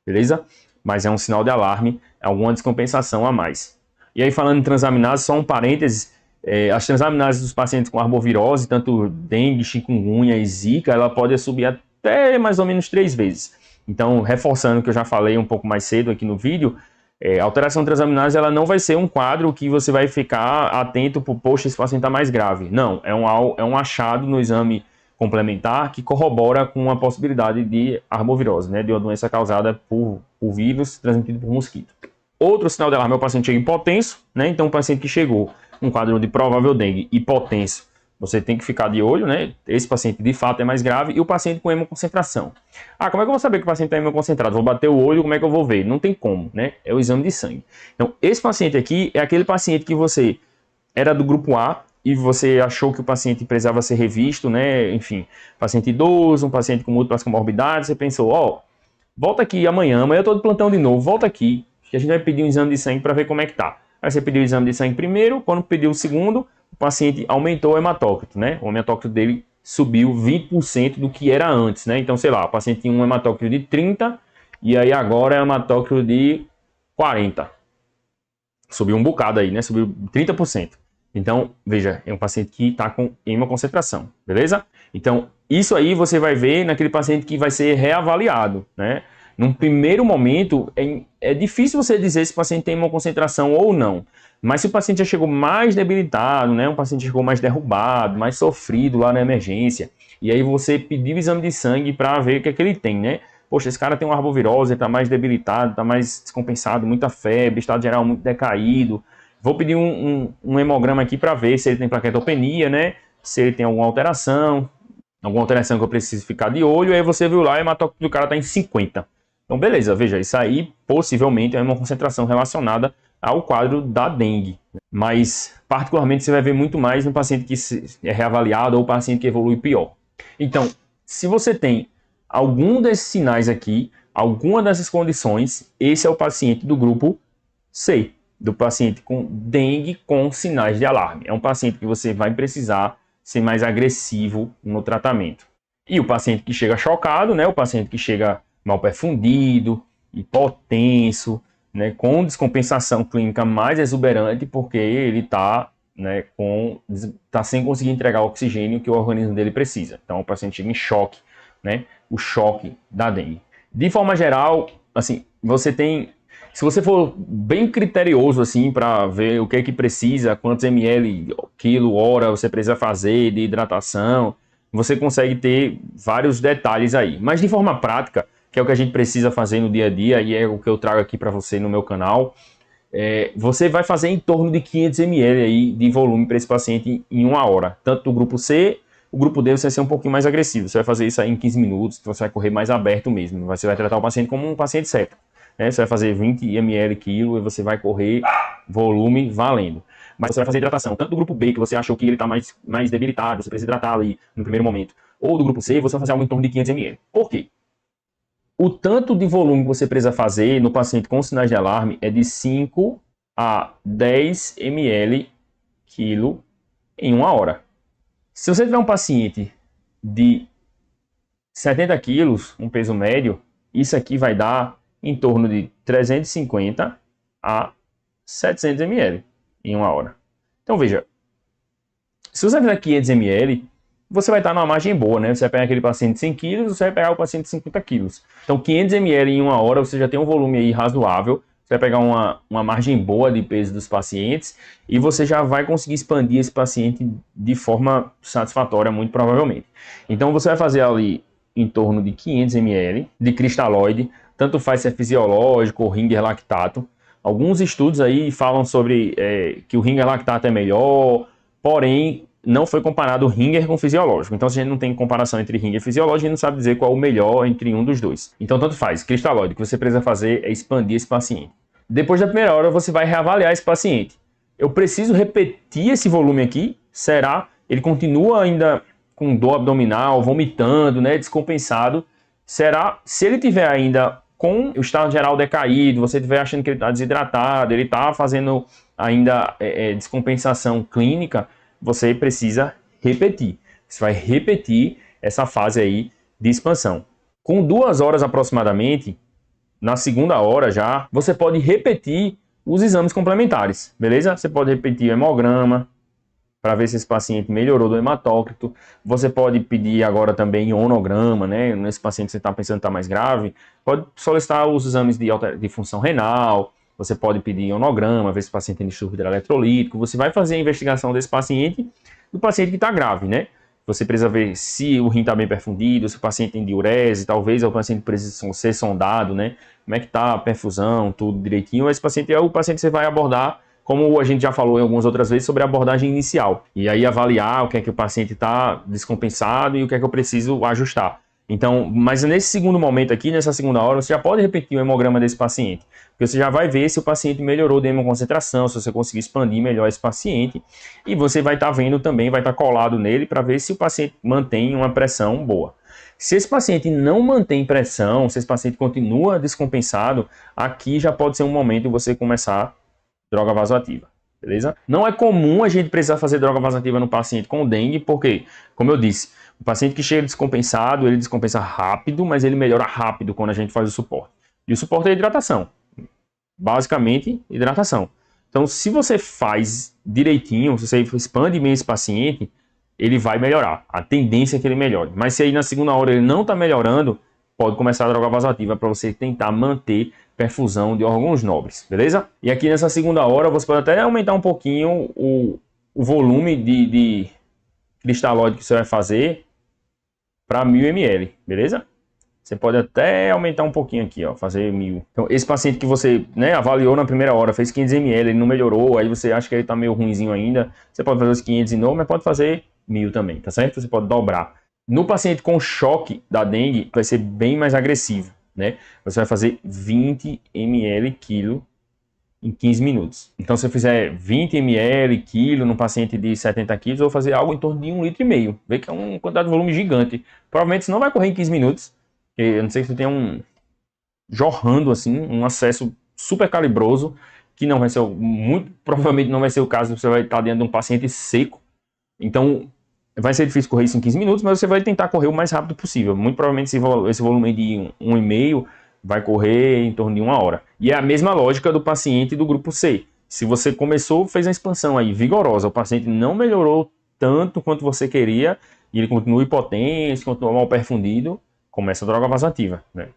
beleza? Mas é um sinal de alarme, alguma descompensação a mais. E aí, falando em transaminase, só um parênteses, as transaminases dos pacientes com arbovirose, tanto dengue, chikungunya e zika, ela pode subir até mais ou menos 3 vezes. Então, reforçando o que eu já falei um pouco mais cedo aqui no vídeo, a alteração transaminase ela não vai ser um quadro que você vai ficar atento para, poxa, esse paciente está mais grave. Não, é um achado no exame complementar que corrobora com a possibilidade de arbovirose, né, de uma doença causada por vírus transmitido por mosquito. Outro sinal de alarme é o paciente chega hipotenso, né? Então, o paciente que chegou com um quadro de provável dengue hipotenso, você tem que ficar de olho, né? Esse paciente de fato é mais grave. E o paciente com hemoconcentração. Ah, como é que eu vou saber que o paciente está hemoconcentrado? Vou bater o olho, como é que eu vou ver? Não tem como, né? É o exame de sangue. Então, esse paciente aqui é aquele paciente que você era do grupo A e você achou que o paciente precisava ser revisto, né? Enfim, paciente idoso, um paciente com múltiplas comorbidades, você pensou, ó, volta aqui amanhã eu tô de plantão de novo, volta aqui, que a gente vai pedir um exame de sangue para ver como é que tá. Aí você pediu o exame de sangue primeiro, quando pediu o segundo, o paciente aumentou o hematócrito, né? O hematócrito dele subiu 20% do que era antes, né? Então, sei lá, o paciente tinha um hematócrito de 30 e aí agora é um hematócrito de 40. Subiu um bocado aí, né? Subiu 30%. Então, veja, é um paciente que está com hemoconcentração, beleza? Então, isso aí você vai ver naquele paciente que vai ser reavaliado, né? Num primeiro momento, é difícil você dizer se o paciente tem hemoconcentração ou não. Mas se o paciente já chegou mais debilitado, né? Um paciente chegou mais derrubado, mais sofrido lá na emergência, e aí você pediu o exame de sangue para ver o que é que ele tem, né? Poxa, esse cara tem uma arbovirose, está mais debilitado, está mais descompensado, muita febre, estado geral muito decaído. Vou pedir um hemograma aqui para ver se ele tem plaquetopenia, né? Se ele tem alguma alteração que eu preciso ficar de olho. Aí você viu lá, o hematócrito do cara está em 50. Então, beleza, veja, isso aí possivelmente é uma concentração relacionada ao quadro da dengue. Mas, particularmente, você vai ver muito mais no paciente que é reavaliado ou paciente que evolui pior. Então, se você tem algum desses sinais aqui, alguma dessas condições, esse é o paciente do grupo C, do paciente com dengue com sinais de alarme. É um paciente que você vai precisar ser mais agressivo no tratamento. E o paciente que chega chocado, né, o paciente que chega mal perfundido, hipotenso, né, com descompensação clínica mais exuberante, porque ele está, né, sem conseguir entregar o oxigênio que o organismo dele precisa. Então o paciente chega em choque, né, o choque da dengue. De forma geral, assim, você tem, se você for bem criterioso assim para ver o que é que precisa, quantos ml, quilo, hora você precisa fazer de hidratação, você consegue ter vários detalhes aí. Mas de forma prática, que é o que a gente precisa fazer no dia a dia, e é o que eu trago aqui para você no meu canal, você vai fazer em torno de 500 ml aí de volume para esse paciente em 1 hora. Tanto do grupo C, o grupo D você vai ser um pouquinho mais agressivo. Você vai fazer isso aí em 15 minutos, você vai correr mais aberto mesmo. Você vai tratar o paciente como um paciente seco, né? Você vai fazer 20 ml quilo e você vai correr volume valendo. Mas você vai fazer hidratação, tanto do grupo B, que você achou que ele está mais debilitado, você precisa hidratar ali no primeiro momento, ou do grupo C, você vai fazer algo em torno de 500 ml. Por quê? O tanto de volume que você precisa fazer no paciente com sinais de alarme é de 5 a 10 ml quilo em 1 hora. Se você tiver um paciente de 70 quilos, um peso médio, isso aqui vai dar em torno de 350 a 700 ml em 1 hora. Então veja, se você fizer 500 ml, você vai estar numa margem boa, né? Você vai pegar aquele paciente de 100 kg, você vai pegar o paciente de 50 kg. Então 500 ml em 1 hora, você já tem um volume aí razoável. Você vai pegar uma margem boa de peso dos pacientes e você já vai conseguir expandir esse paciente de forma satisfatória, muito provavelmente. Então você vai fazer ali em torno de 500 ml de cristalóide, tanto faz se é fisiológico ou ringer lactato. Alguns estudos aí falam sobre que o ringer lactato é melhor, porém não foi comparado o ringer com o fisiológico. Então, se a gente não tem comparação entre ringer e fisiológico, a gente não sabe dizer qual é o melhor entre um dos dois. Então, tanto faz. Cristalóide, o que você precisa fazer é expandir esse paciente. Depois da primeira hora, você vai reavaliar esse paciente. Eu preciso repetir esse volume aqui? Será? Ele continua ainda com dor abdominal, vomitando, né, descompensado. Será? Se ele tiver ainda com o estado geral decaído, você estiver achando que ele está desidratado, ele está fazendo ainda descompensação clínica, você precisa repetir. Você vai repetir essa fase aí de expansão. Com 2 horas aproximadamente, na segunda hora já, você pode repetir os exames complementares, beleza? Você pode repetir o hemograma, para ver se esse paciente melhorou do hematócrito. Você pode pedir agora também ionograma, né? Nesse paciente que você está pensando que está mais grave, pode solicitar os exames de função renal, você pode pedir ionograma, ver se o paciente tem distúrbio hidroeletrolítico. Você vai fazer a investigação desse paciente, do paciente que está grave, né? Você precisa ver se o rim está bem perfundido, se o paciente tem diurese, talvez o paciente precise ser sondado, né? Como é que está a perfusão, tudo direitinho. Esse paciente é o paciente que você vai abordar, como a gente já falou em algumas outras vezes, sobre a abordagem inicial. E aí avaliar o que é que o paciente está descompensado e o que é que eu preciso ajustar. Então, mas nesse segundo momento aqui, nessa segunda hora, você já pode repetir o hemograma desse paciente. Porque você já vai ver se o paciente melhorou de hemoconcentração, se você conseguir expandir melhor esse paciente. E você vai estar vendo também, vai estar colado nele para ver se o paciente mantém uma pressão boa. Se esse paciente não mantém pressão, se esse paciente continua descompensado, aqui já pode ser um momento de você começar droga vasoativa, beleza? Não é comum a gente precisar fazer droga vasoativa no paciente com dengue, porque, como eu disse, o paciente que chega descompensado, ele descompensa rápido, mas ele melhora rápido quando a gente faz o suporte. E o suporte é hidratação, basicamente hidratação. Então, se você faz direitinho, se você expande bem esse paciente, ele vai melhorar. A tendência é que ele melhore. Mas se aí na segunda hora ele não está melhorando, pode começar a droga vasoativa para você tentar manter perfusão de órgãos nobres, beleza? E aqui nessa segunda hora você pode até aumentar um pouquinho o volume de cristalóide que você vai fazer para 1000 ml, beleza? Você pode até aumentar um pouquinho aqui, ó, fazer 1000. Então, esse paciente que você, né, avaliou na primeira hora, fez 500 ml, ele não melhorou, aí você acha que ele tá meio ruinzinho ainda, você pode fazer os 500 de novo, mas pode fazer 1000 também, tá certo? Você pode dobrar. No paciente com choque da dengue, vai ser bem mais agressivo, né? Você vai fazer 20 ml quilo em 15 minutos. Então, se eu fizer 20 ml quilo num paciente de 70 quilos, eu vou fazer algo em torno de 1,5 litro. Vê que é uma quantidade de volume gigante. Provavelmente você não vai correr em 15 minutos. Eu não sei se você tem jorrando assim, um acesso super calibroso, que não vai ser, muito provavelmente não vai ser o caso, você vai estar dentro de um paciente seco. Então, vai ser difícil correr isso em 15 minutos, mas você vai tentar correr o mais rápido possível. Muito provavelmente esse volume de 1,5 vai correr em torno de 1 hora. E é a mesma lógica do paciente do grupo C. Se você começou, fez a expansão aí vigorosa, o paciente não melhorou tanto quanto você queria, e ele continua hipotenso, continua mal perfundido, começa a droga vasoativa, né?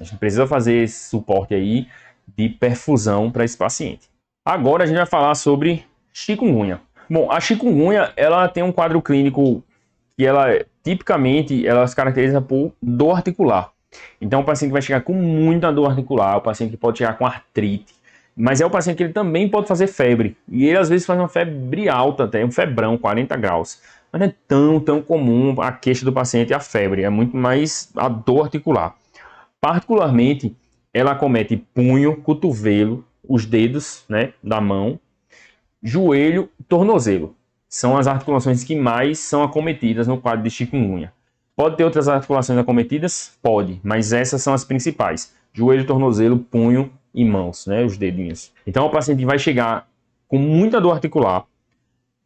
A gente precisa fazer esse suporte aí de perfusão para esse paciente. Agora a gente vai falar sobre chikungunya. Bom, a chikungunya, ela tem um quadro clínico que tipicamente ela se caracteriza por dor articular. Então o paciente vai chegar com muita dor articular, o paciente que pode chegar com artrite, mas é o paciente que ele também pode fazer febre. E ele às vezes faz uma febre alta, até um febrão, 40 graus. Mas não é tão comum a queixa do paciente a febre, é muito mais a dor articular. Particularmente, ela acomete punho, cotovelo, os dedos, né, da mão, joelho, tornozelo. São as articulações que mais são acometidas no quadro de chikungunya. Pode ter outras articulações acometidas? Pode, mas essas são as principais. Joelho, tornozelo, punho e mãos, né, os dedinhos. Então o paciente vai chegar com muita dor articular,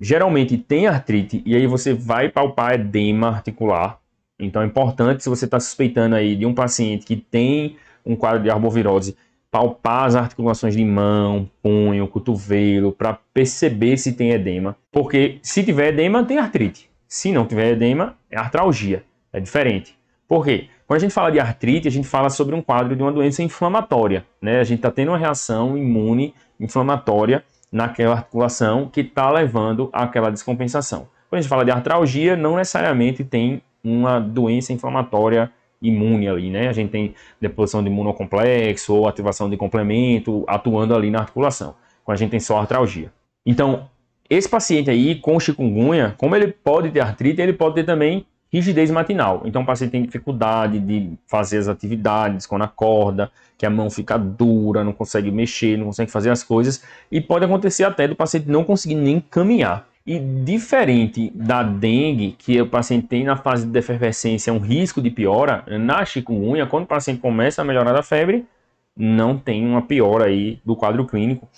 geralmente tem artrite, e aí você vai palpar edema articular. Então é importante, se você está suspeitando aí de um paciente que tem um quadro de arbovirose, palpar as articulações de mão, punho, cotovelo, para perceber se tem edema. Porque se tiver edema, tem artrite. Se não tiver edema, é artralgia. É diferente. Por quê? Quando a gente fala de artrite, a gente fala sobre um quadro de uma doença inflamatória, né? A gente está tendo uma reação imune inflamatória naquela articulação que está levando àquela descompensação. Quando a gente fala de artralgia, não necessariamente tem uma doença inflamatória imune ali, né? A gente tem deposição de imunocomplexo ou ativação de complemento atuando ali na articulação, quando a gente tem só artralgia. Então, esse paciente aí com chikungunya, como ele pode ter artrite, ele pode ter também rigidez matinal. Então, o paciente tem dificuldade de fazer as atividades quando acorda, que a mão fica dura, não consegue mexer, não consegue fazer as coisas, e pode acontecer até do paciente não conseguir nem caminhar. E diferente da dengue, que o paciente tem na fase de efervescência um risco de piora, na chikungunya, quando o paciente começa a melhorar da febre, não tem uma piora aí do quadro clínico.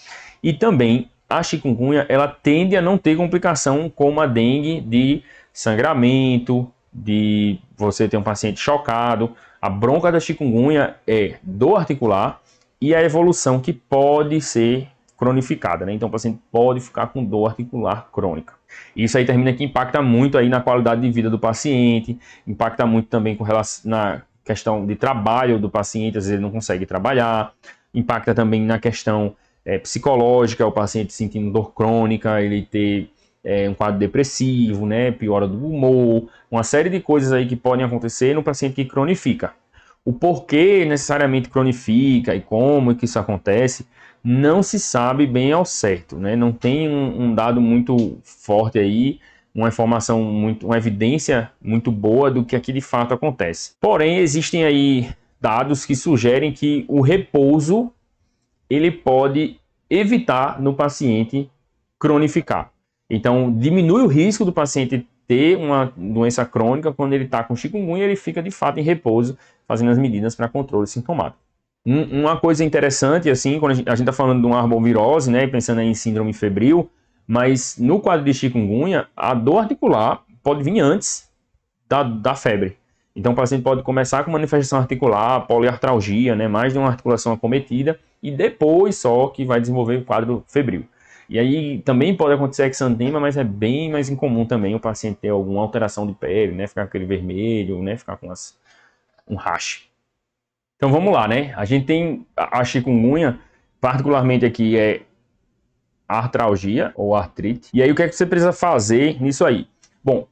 E também a chikungunya, ela tende a não ter complicação como a dengue de sangramento, de você ter um paciente chocado. A bronca da chikungunya é dor articular e a evolução que pode ser cronificada, né? Então o paciente pode ficar com dor articular crônica. Isso aí termina que impacta muito aí na qualidade de vida do paciente, impacta muito também com relação na questão de trabalho do paciente, às vezes ele não consegue trabalhar, impacta também na questão psicológica, o paciente sentindo dor crônica, ele ter um quadro depressivo, né, piora do humor, uma série de coisas aí que podem acontecer no paciente que cronifica. O porquê necessariamente cronifica e como que isso acontece, não se sabe bem ao certo, né? Não tem um dado muito forte aí, uma informação uma evidência muito boa do que aqui de fato acontece. Porém, existem aí dados que sugerem que o repouso ele pode evitar no paciente cronificar. Então, diminui o risco do paciente ter uma doença crônica quando ele está com chikungunya, ele fica de fato em repouso, fazendo as medidas para controle sintomático. Uma coisa interessante, assim, quando a gente está falando de uma arbovirose, né, pensando em síndrome febril, mas no quadro de chikungunya, a dor articular pode vir antes da febre. Então, o paciente pode começar com manifestação articular, poliartralgia, né, mais de uma articulação acometida, e depois só que vai desenvolver o quadro febril. E aí também pode acontecer exantema, mas é bem mais incomum também o paciente ter alguma alteração de pele, né, ficar com aquele vermelho, né, ficar com um rash. Então vamos lá, né? A gente tem a chikungunya, particularmente aqui é artralgia ou artrite. E aí o que é que você precisa fazer nisso aí? Bom,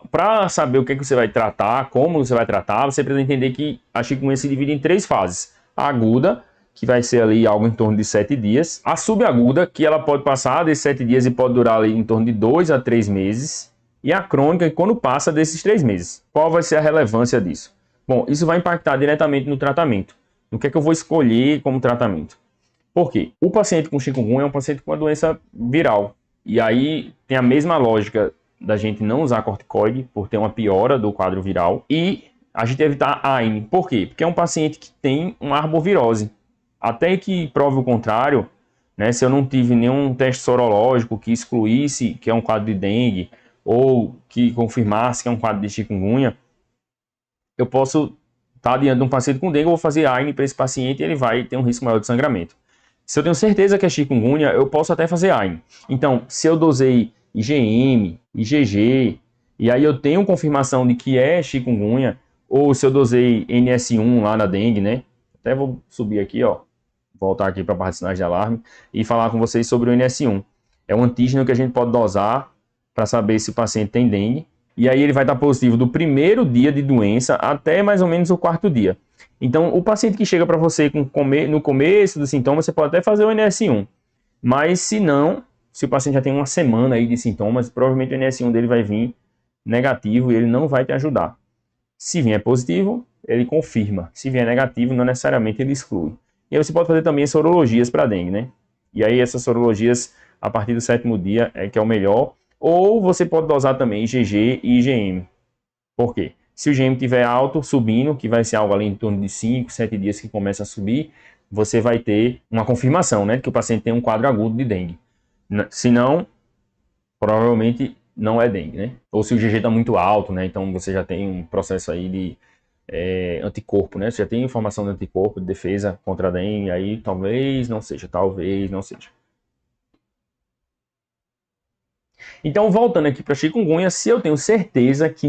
para saber o que é que você vai tratar, como você vai tratar, você precisa entender que a chikungunya se divide em 3 fases. A aguda, que vai ser ali algo em torno de 7 dias. A subaguda, que ela pode passar desses 7 dias e pode durar ali em torno de 2 a 3 meses. E a crônica, que quando passa desses 3 meses. Qual vai ser a relevância disso? Bom, isso vai impactar diretamente no tratamento. No que é que eu vou escolher como tratamento? Por quê? O paciente com chikungunya é um paciente com uma doença viral. E aí tem a mesma lógica da gente não usar corticoide por ter uma piora do quadro viral. E a gente evitar a AINE. Por quê? Porque é um paciente que tem uma arbovirose. Até que prove o contrário, né, se eu não tive nenhum teste sorológico que excluísse que é um quadro de dengue ou que confirmasse que é um quadro de chikungunya, eu posso estar diante de um paciente com dengue, eu vou fazer AINE para esse paciente e ele vai ter um risco maior de sangramento. Se eu tenho certeza que é chikungunya, eu posso até fazer AINE. Então, se eu dosei IgM, IgG, e aí eu tenho confirmação de que é chikungunya, ou se eu dosei NS1 lá na dengue, né? Até vou subir aqui, ó, voltar aqui para a parte de sinais de alarme e falar com vocês sobre o NS1. É um antígeno que a gente pode dosar para saber se o paciente tem dengue. E aí ele vai estar positivo do primeiro dia de doença até mais ou menos o 4º dia. Então, o paciente que chega para você no começo dos sintomas, você pode até fazer o NS1. Mas se não, se o paciente já tem uma semana aí de sintomas, provavelmente o NS1 dele vai vir negativo e ele não vai te ajudar. Se vier positivo, ele confirma. Se vier negativo, não necessariamente ele exclui. E aí você pode fazer também sorologias para dengue, né? E aí essas sorologias, a partir do 7º dia, é que é o melhor. Ou você pode dosar também IgG e IgM. Por quê? Se o IgM estiver alto, subindo, que vai ser algo ali em torno de 5, 7 dias que começa a subir, você vai ter uma confirmação, né? Que o paciente tem um quadro agudo de dengue. Se não, provavelmente não é dengue, né? Ou se o IgG está muito alto, né? Então você já tem um processo aí de anticorpo, né? Você já tem informação de anticorpo, de defesa contra a dengue, aí talvez não seja, talvez não seja. Então, voltando aqui para chikungunya, se eu tenho certeza que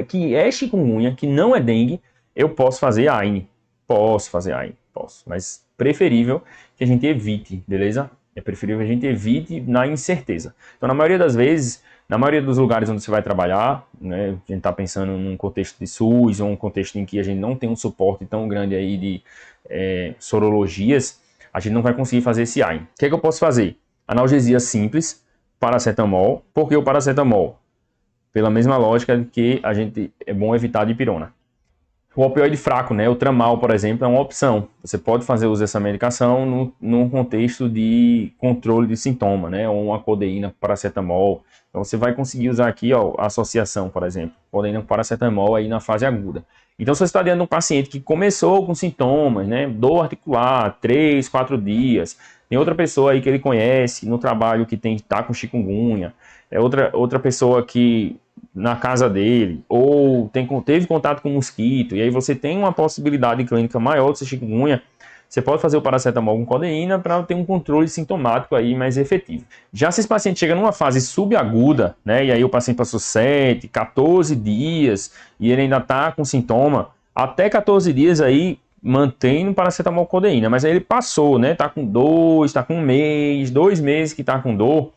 que é chikungunya, que não é dengue, eu posso fazer AINE. Posso fazer AINE, posso. Mas preferível que a gente evite, beleza? É preferível que a gente evite na incerteza. Então, na maioria das vezes, Na maioria dos lugares onde você vai trabalhar, né, a gente está pensando num contexto de SUS ou um contexto em que a gente não tem um suporte tão grande aí de sorologias, a gente não vai conseguir fazer esse AINE. O que é que eu posso fazer? Analgesia simples, paracetamol. Por que o paracetamol? Pela mesma lógica que é bom evitar dipirona. O opioide fraco, né, o tramal, por exemplo, é uma opção. Você pode fazer uso dessa medicação num contexto de controle de sintoma, né, ou uma codeína paracetamol. Então você vai conseguir usar aqui, ó, a associação, por exemplo, codeína com paracetamol aí na fase aguda. Então se você está diante de um paciente que começou com sintomas, né, dor articular, 3, 4 dias, tem outra pessoa aí que ele conhece no trabalho que está com chikungunya, é outra pessoa que na casa dele, ou teve contato com mosquito, e aí você tem uma possibilidade clínica maior de ser chikungunya, você pode fazer o paracetamol com codeína para ter um controle sintomático aí mais efetivo. Já se esse paciente chega numa fase subaguda, né, e aí o paciente passou 7, 14 dias, e ele ainda está com sintoma, até 14 dias aí mantém no paracetamol com codeína, mas aí ele passou, né, tá com 2, tá com 1 mês, 2 meses que tá com dor,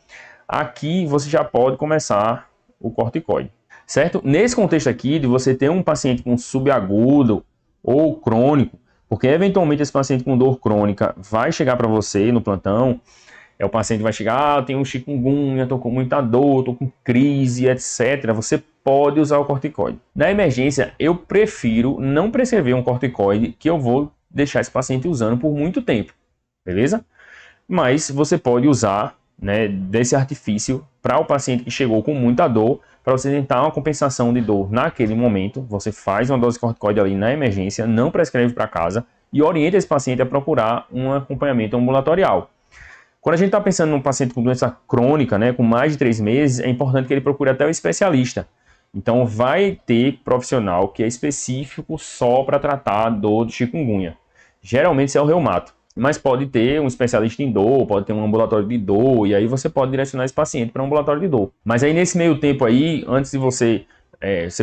aqui você já pode começar o corticoide, certo? Nesse contexto aqui de você ter um paciente com subagudo ou crônico, porque eventualmente esse paciente com dor crônica vai chegar para você no plantão, o paciente vai chegar, eu tenho um chikungunya, tô com muita dor, tô com crise, etc. Você pode usar o corticoide. Na emergência, eu prefiro não prescrever um corticoide que eu vou deixar esse paciente usando por muito tempo, beleza? Mas você pode usar, né, desse artifício para o paciente que chegou com muita dor, para você tentar uma compensação de dor naquele momento. Você faz uma dose de corticoide ali na emergência, não prescreve para casa e orienta esse paciente a procurar um acompanhamento ambulatorial. Quando a gente está pensando num paciente com doença crônica, né, com mais de 3 meses, é importante que ele procure até o especialista. Então vai ter profissional que é específico só para tratar dor de chikungunya. Geralmente isso é o reumato. Mas pode ter um especialista em dor, pode ter um ambulatório de dor, e aí você pode direcionar esse paciente para um ambulatório de dor. Mas aí nesse meio tempo aí, antes de você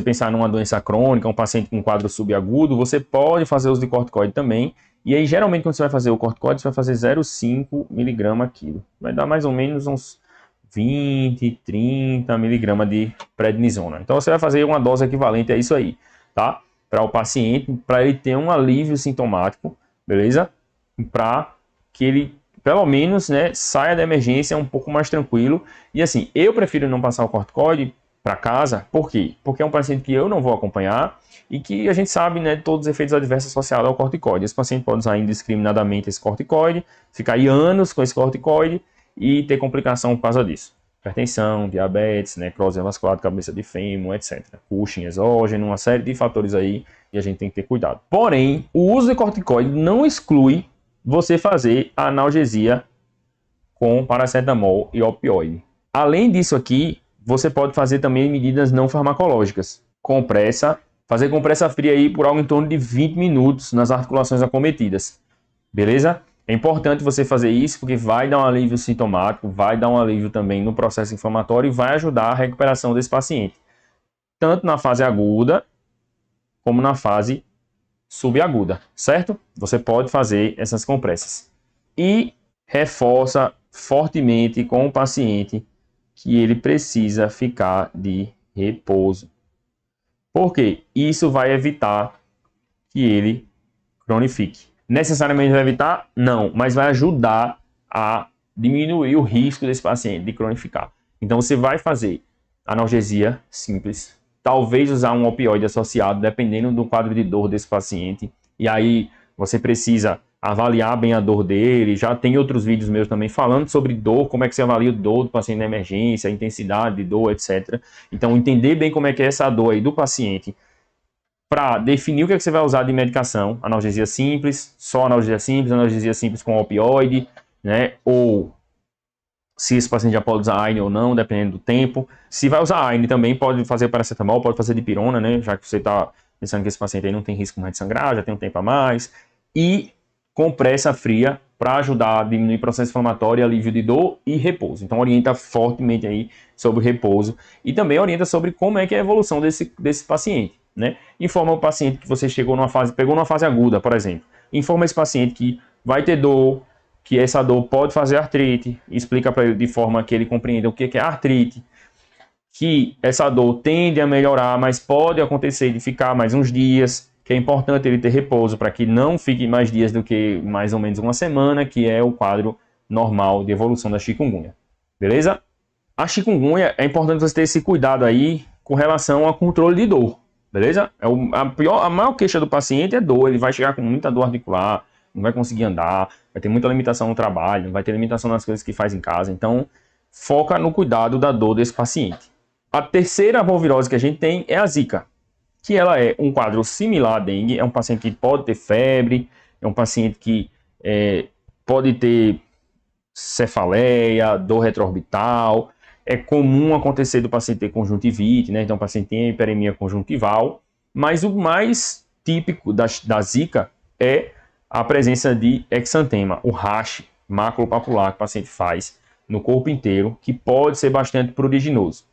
pensar numa doença crônica, um paciente com quadro subagudo, você pode fazer uso de corticoide também. E aí geralmente quando você vai fazer o corticoide, você vai fazer 0,5 mg quilo. Vai dar mais ou menos uns 20, 30 mg de prednisona. Então você vai fazer uma dose equivalente a isso aí, tá? Para o paciente, para ele ter um alívio sintomático, beleza? Para que ele, pelo menos, né, saia da emergência um pouco mais tranquilo. E assim, eu prefiro não passar o corticoide para casa. Por quê? Porque é um paciente que eu não vou acompanhar e que a gente sabe, né, todos os efeitos adversos associados ao corticoide. Esse paciente pode usar indiscriminadamente esse corticoide, ficar aí anos com esse corticoide e ter complicação por causa disso. Hipertensão, diabetes, necrose vascular, cabeça de fêmur, etc. Cushing exógeno, uma série de fatores aí e a gente tem que ter cuidado. Porém, o uso de corticoide não exclui você fazer a analgesia com paracetamol e opioide. Além disso aqui, você pode fazer também medidas não farmacológicas. Fazer compressa fria aí por algo em torno de 20 minutos nas articulações acometidas. Beleza? É importante você fazer isso porque vai dar um alívio sintomático, vai dar um alívio também no processo inflamatório e vai ajudar a recuperação desse paciente. Tanto na fase aguda, como na fase subaguda, certo? Você pode fazer essas compressas. E reforça fortemente com o paciente que ele precisa ficar de repouso. Por quê? Isso vai evitar que ele cronifique. Necessariamente vai evitar? Não, mas vai ajudar a diminuir o risco desse paciente de cronificar. Então você vai fazer analgesia simples, talvez usar um opioide associado, dependendo do quadro de dor desse paciente. E aí você precisa avaliar bem a dor dele. Já tem outros vídeos meus também falando sobre dor, como é que você avalia a dor do paciente na emergência, a intensidade de dor, etc. Então entender bem como é que é essa dor aí do paciente para definir o que é que você vai usar de medicação. Analgesia simples, só analgesia simples com opioide, né? Ou se esse paciente já pode usar AINE ou não, dependendo do tempo. Se vai usar AINE também, pode fazer paracetamol, pode fazer dipirona, né? Já que você está pensando que esse paciente aí não tem risco mais de sangrar, já tem um tempo a mais. E compressa fria para ajudar a diminuir o processo inflamatório, alívio de dor e repouso. Então orienta fortemente aí sobre o repouso e também orienta sobre como é que é a evolução desse paciente, né? Informa o paciente que você pegou numa fase aguda, por exemplo. Informa esse paciente que vai ter dor, que essa dor pode fazer artrite, explica para ele de forma que ele compreenda o que é artrite, que essa dor tende a melhorar, mas pode acontecer de ficar mais uns dias, que é importante ele ter repouso para que não fique mais dias do que mais ou menos uma semana, que é o quadro normal de evolução da chikungunya. Beleza? A chikungunya, é importante você ter esse cuidado aí com relação ao controle de dor. Beleza? A maior queixa do paciente é dor. Ele vai chegar com muita dor articular, não vai conseguir andar, vai ter muita limitação no trabalho, vai ter limitação nas coisas que faz em casa. Então, foca no cuidado da dor desse paciente. A terceira arbovirose que a gente tem é a Zika, que ela é um quadro similar à dengue. É um paciente que pode ter febre, é um paciente que pode ter cefaleia, dor retroorbital. É comum acontecer do paciente ter conjuntivite, né? Então o paciente tem hiperemia conjuntival, mas o mais típico da Zika é a presença de exantema, o rash maculopapular que o paciente faz no corpo inteiro, que pode ser bastante pruriginoso.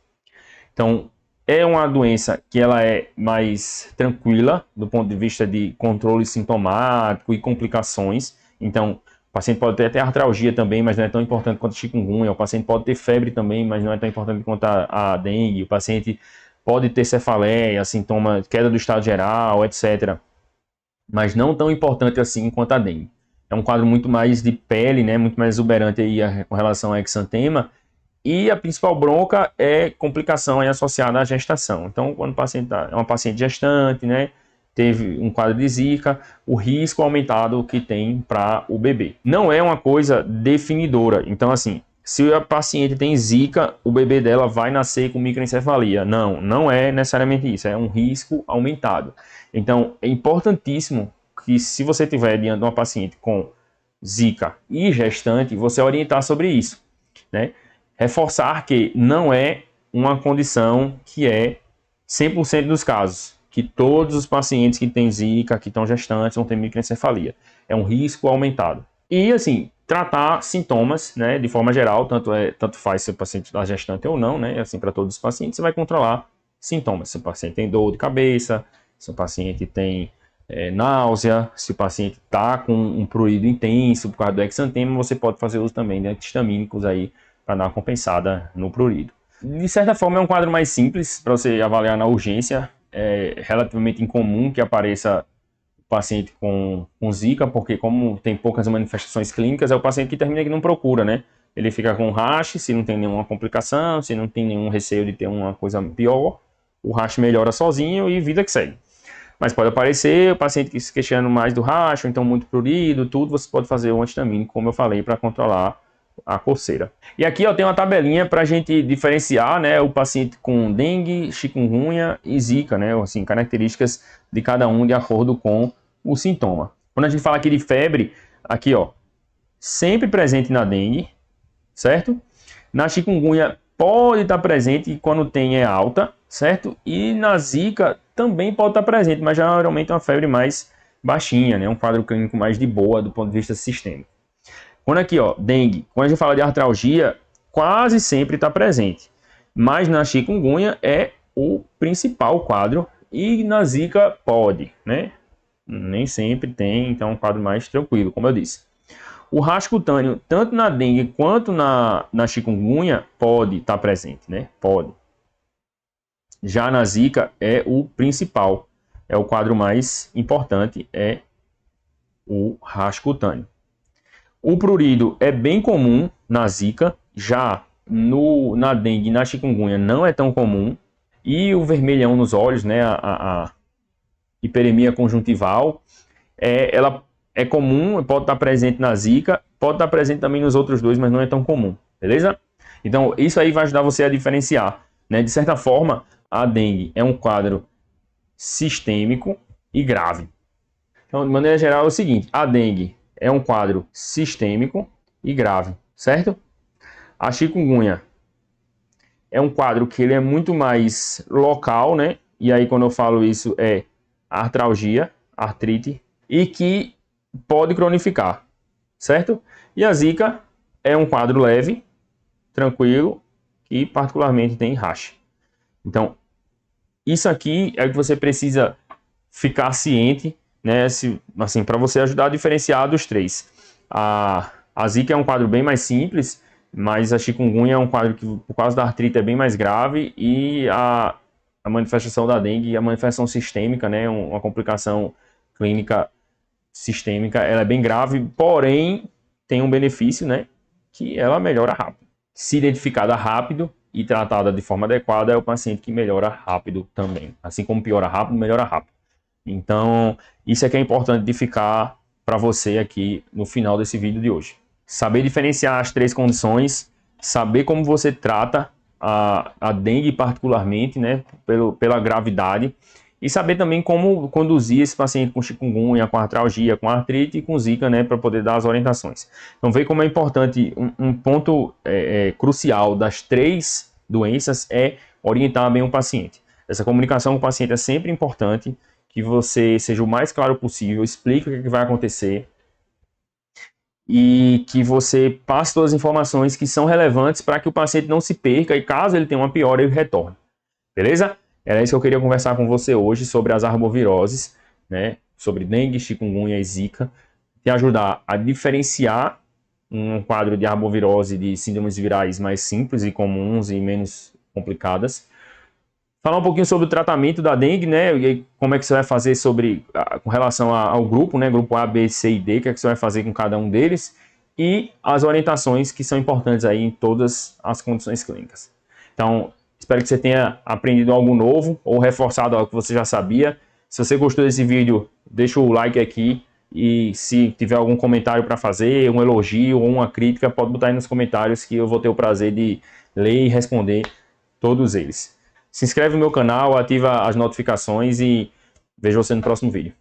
Então, é uma doença que ela é mais tranquila do ponto de vista de controle sintomático e complicações. Então, o paciente pode ter até artralgia também, mas não é tão importante quanto a chikungunya. O paciente pode ter febre também, mas não é tão importante quanto a dengue. O paciente pode ter cefaleia, sintoma, queda do estado geral, etc. Mas não tão importante assim quanto a dengue. É um quadro muito mais de pele, né, muito mais exuberante aí com relação ao exantema. E a principal bronca é complicação aí associada à gestação. Então, quando o paciente é uma paciente gestante, né, teve um quadro de Zika, o risco aumentado que tem para o bebê. Não é uma coisa definidora. Então, assim, se a paciente tem Zika, o bebê dela vai nascer com microencefalia. Não, não é necessariamente isso. É um risco aumentado. Então, é importantíssimo que, se você tiver diante de uma paciente com Zika e gestante, você orientar sobre isso, né? Reforçar que não é uma condição que é 100% dos casos, que todos os pacientes que têm Zika, que estão gestantes, vão ter microencefalia. É um risco aumentado. E, assim, tratar sintomas, né, de forma geral, tanto faz se o paciente está gestante ou não, né, assim, para todos os pacientes, você vai controlar sintomas. Se o paciente tem dor de cabeça, se o paciente tem náusea, se o paciente está com um prurido intenso por causa do exantema, você pode fazer uso também de antihistamínicos aí, para dar uma compensada no prurido. De certa forma, é um quadro mais simples para você avaliar na urgência. É relativamente incomum que apareça o paciente com Zika, porque como tem poucas manifestações clínicas, é o paciente que termina que não procura, né? Ele fica com rash, se não tem nenhuma complicação, se não tem nenhum receio de ter uma coisa pior, o rash melhora sozinho e vida que segue. Mas pode aparecer o paciente que se queixando mais do rash, ou então muito prurido, tudo, você pode fazer o antihistamínico, como eu falei, para controlar a coceira. E aqui ó, tem uma tabelinha para a gente diferenciar, né, o paciente com dengue, chikungunya e Zika, né, assim, características de cada um de acordo com o sintoma. Quando a gente fala aqui de febre, aqui ó, sempre presente na dengue, certo? Na chikungunya pode estar presente quando tem é alta, certo? E na Zika também pode estar presente, mas geralmente é uma febre mais baixinha, né, um quadro clínico mais de boa do ponto de vista sistêmico. Quando aqui, ó, dengue, quando a gente fala de artralgia, quase sempre está presente. Mas na chikungunya é o principal quadro e na Zika pode, né? Nem sempre tem, então é um quadro mais tranquilo, como eu disse. O rash cutâneo, tanto na dengue quanto na chikungunya, pode estar presente, né? Pode. Já na Zika é o principal, é o quadro mais importante, é o rash cutâneo. O prurido é bem comum na Zika, já na dengue e na chikungunya não é tão comum. E o vermelhão nos olhos, né, a hiperemia conjuntival, ela é comum, pode estar presente na Zika, pode estar presente também nos outros dois, mas não é tão comum, beleza? Então isso aí vai ajudar você a diferenciar, né? De certa forma, a dengue é um quadro sistêmico e grave. Então, de maneira geral, é o seguinte, a dengue é um quadro sistêmico e grave, certo? A chikungunya é um quadro que ele é muito mais local, né? E aí quando eu falo isso é artralgia, artrite, e que pode cronificar, certo? E a Zika é um quadro leve, tranquilo, que particularmente tem rash. Então, isso aqui é o que você precisa ficar ciente, né, assim, para você ajudar a diferenciar dos três. A Zika é um quadro bem mais simples, mas a chikungunya é um quadro que, por causa da artrite, é bem mais grave, e a manifestação da dengue, a manifestação sistêmica, né, uma complicação clínica sistêmica, ela é bem grave, porém tem um benefício, né, que ela melhora rápido. Se identificada rápido e tratada de forma adequada, é o paciente que melhora rápido também. Assim como piora rápido, melhora rápido. Então, isso é que é importante de ficar para você aqui no final desse vídeo de hoje. Saber diferenciar as 3 condições, saber como você trata a dengue particularmente, né, pela gravidade, e saber também como conduzir esse paciente com chikungunya, com artralgia, com artrite e com zika, né, para poder dar as orientações. Então, veja como é importante, um ponto crucial das 3 doenças é orientar bem o paciente. Essa comunicação com o paciente é sempre importante, que você seja o mais claro possível, explique o que vai acontecer e que você passe todas as informações que são relevantes para que o paciente não se perca e, caso ele tenha uma piora, ele retorne. Beleza? Era isso que eu queria conversar com você hoje sobre as arboviroses, né? Sobre dengue, chikungunya e zika, te ajudar a diferenciar um quadro de arbovirose de síndromes virais mais simples e comuns e menos complicadas. Falar um pouquinho sobre o tratamento da dengue, né? E como é que você vai fazer com relação ao grupo, né? Grupo A, B, C e D, o que é que você vai fazer com cada um deles. E as orientações que são importantes aí em todas as condições clínicas. Então, espero que você tenha aprendido algo novo ou reforçado algo que você já sabia. Se você gostou desse vídeo, deixa o like aqui. E se tiver algum comentário para fazer, um elogio ou uma crítica, pode botar aí nos comentários que eu vou ter o prazer de ler e responder todos eles. Se inscreve no meu canal, ativa as notificações e vejo você no próximo vídeo.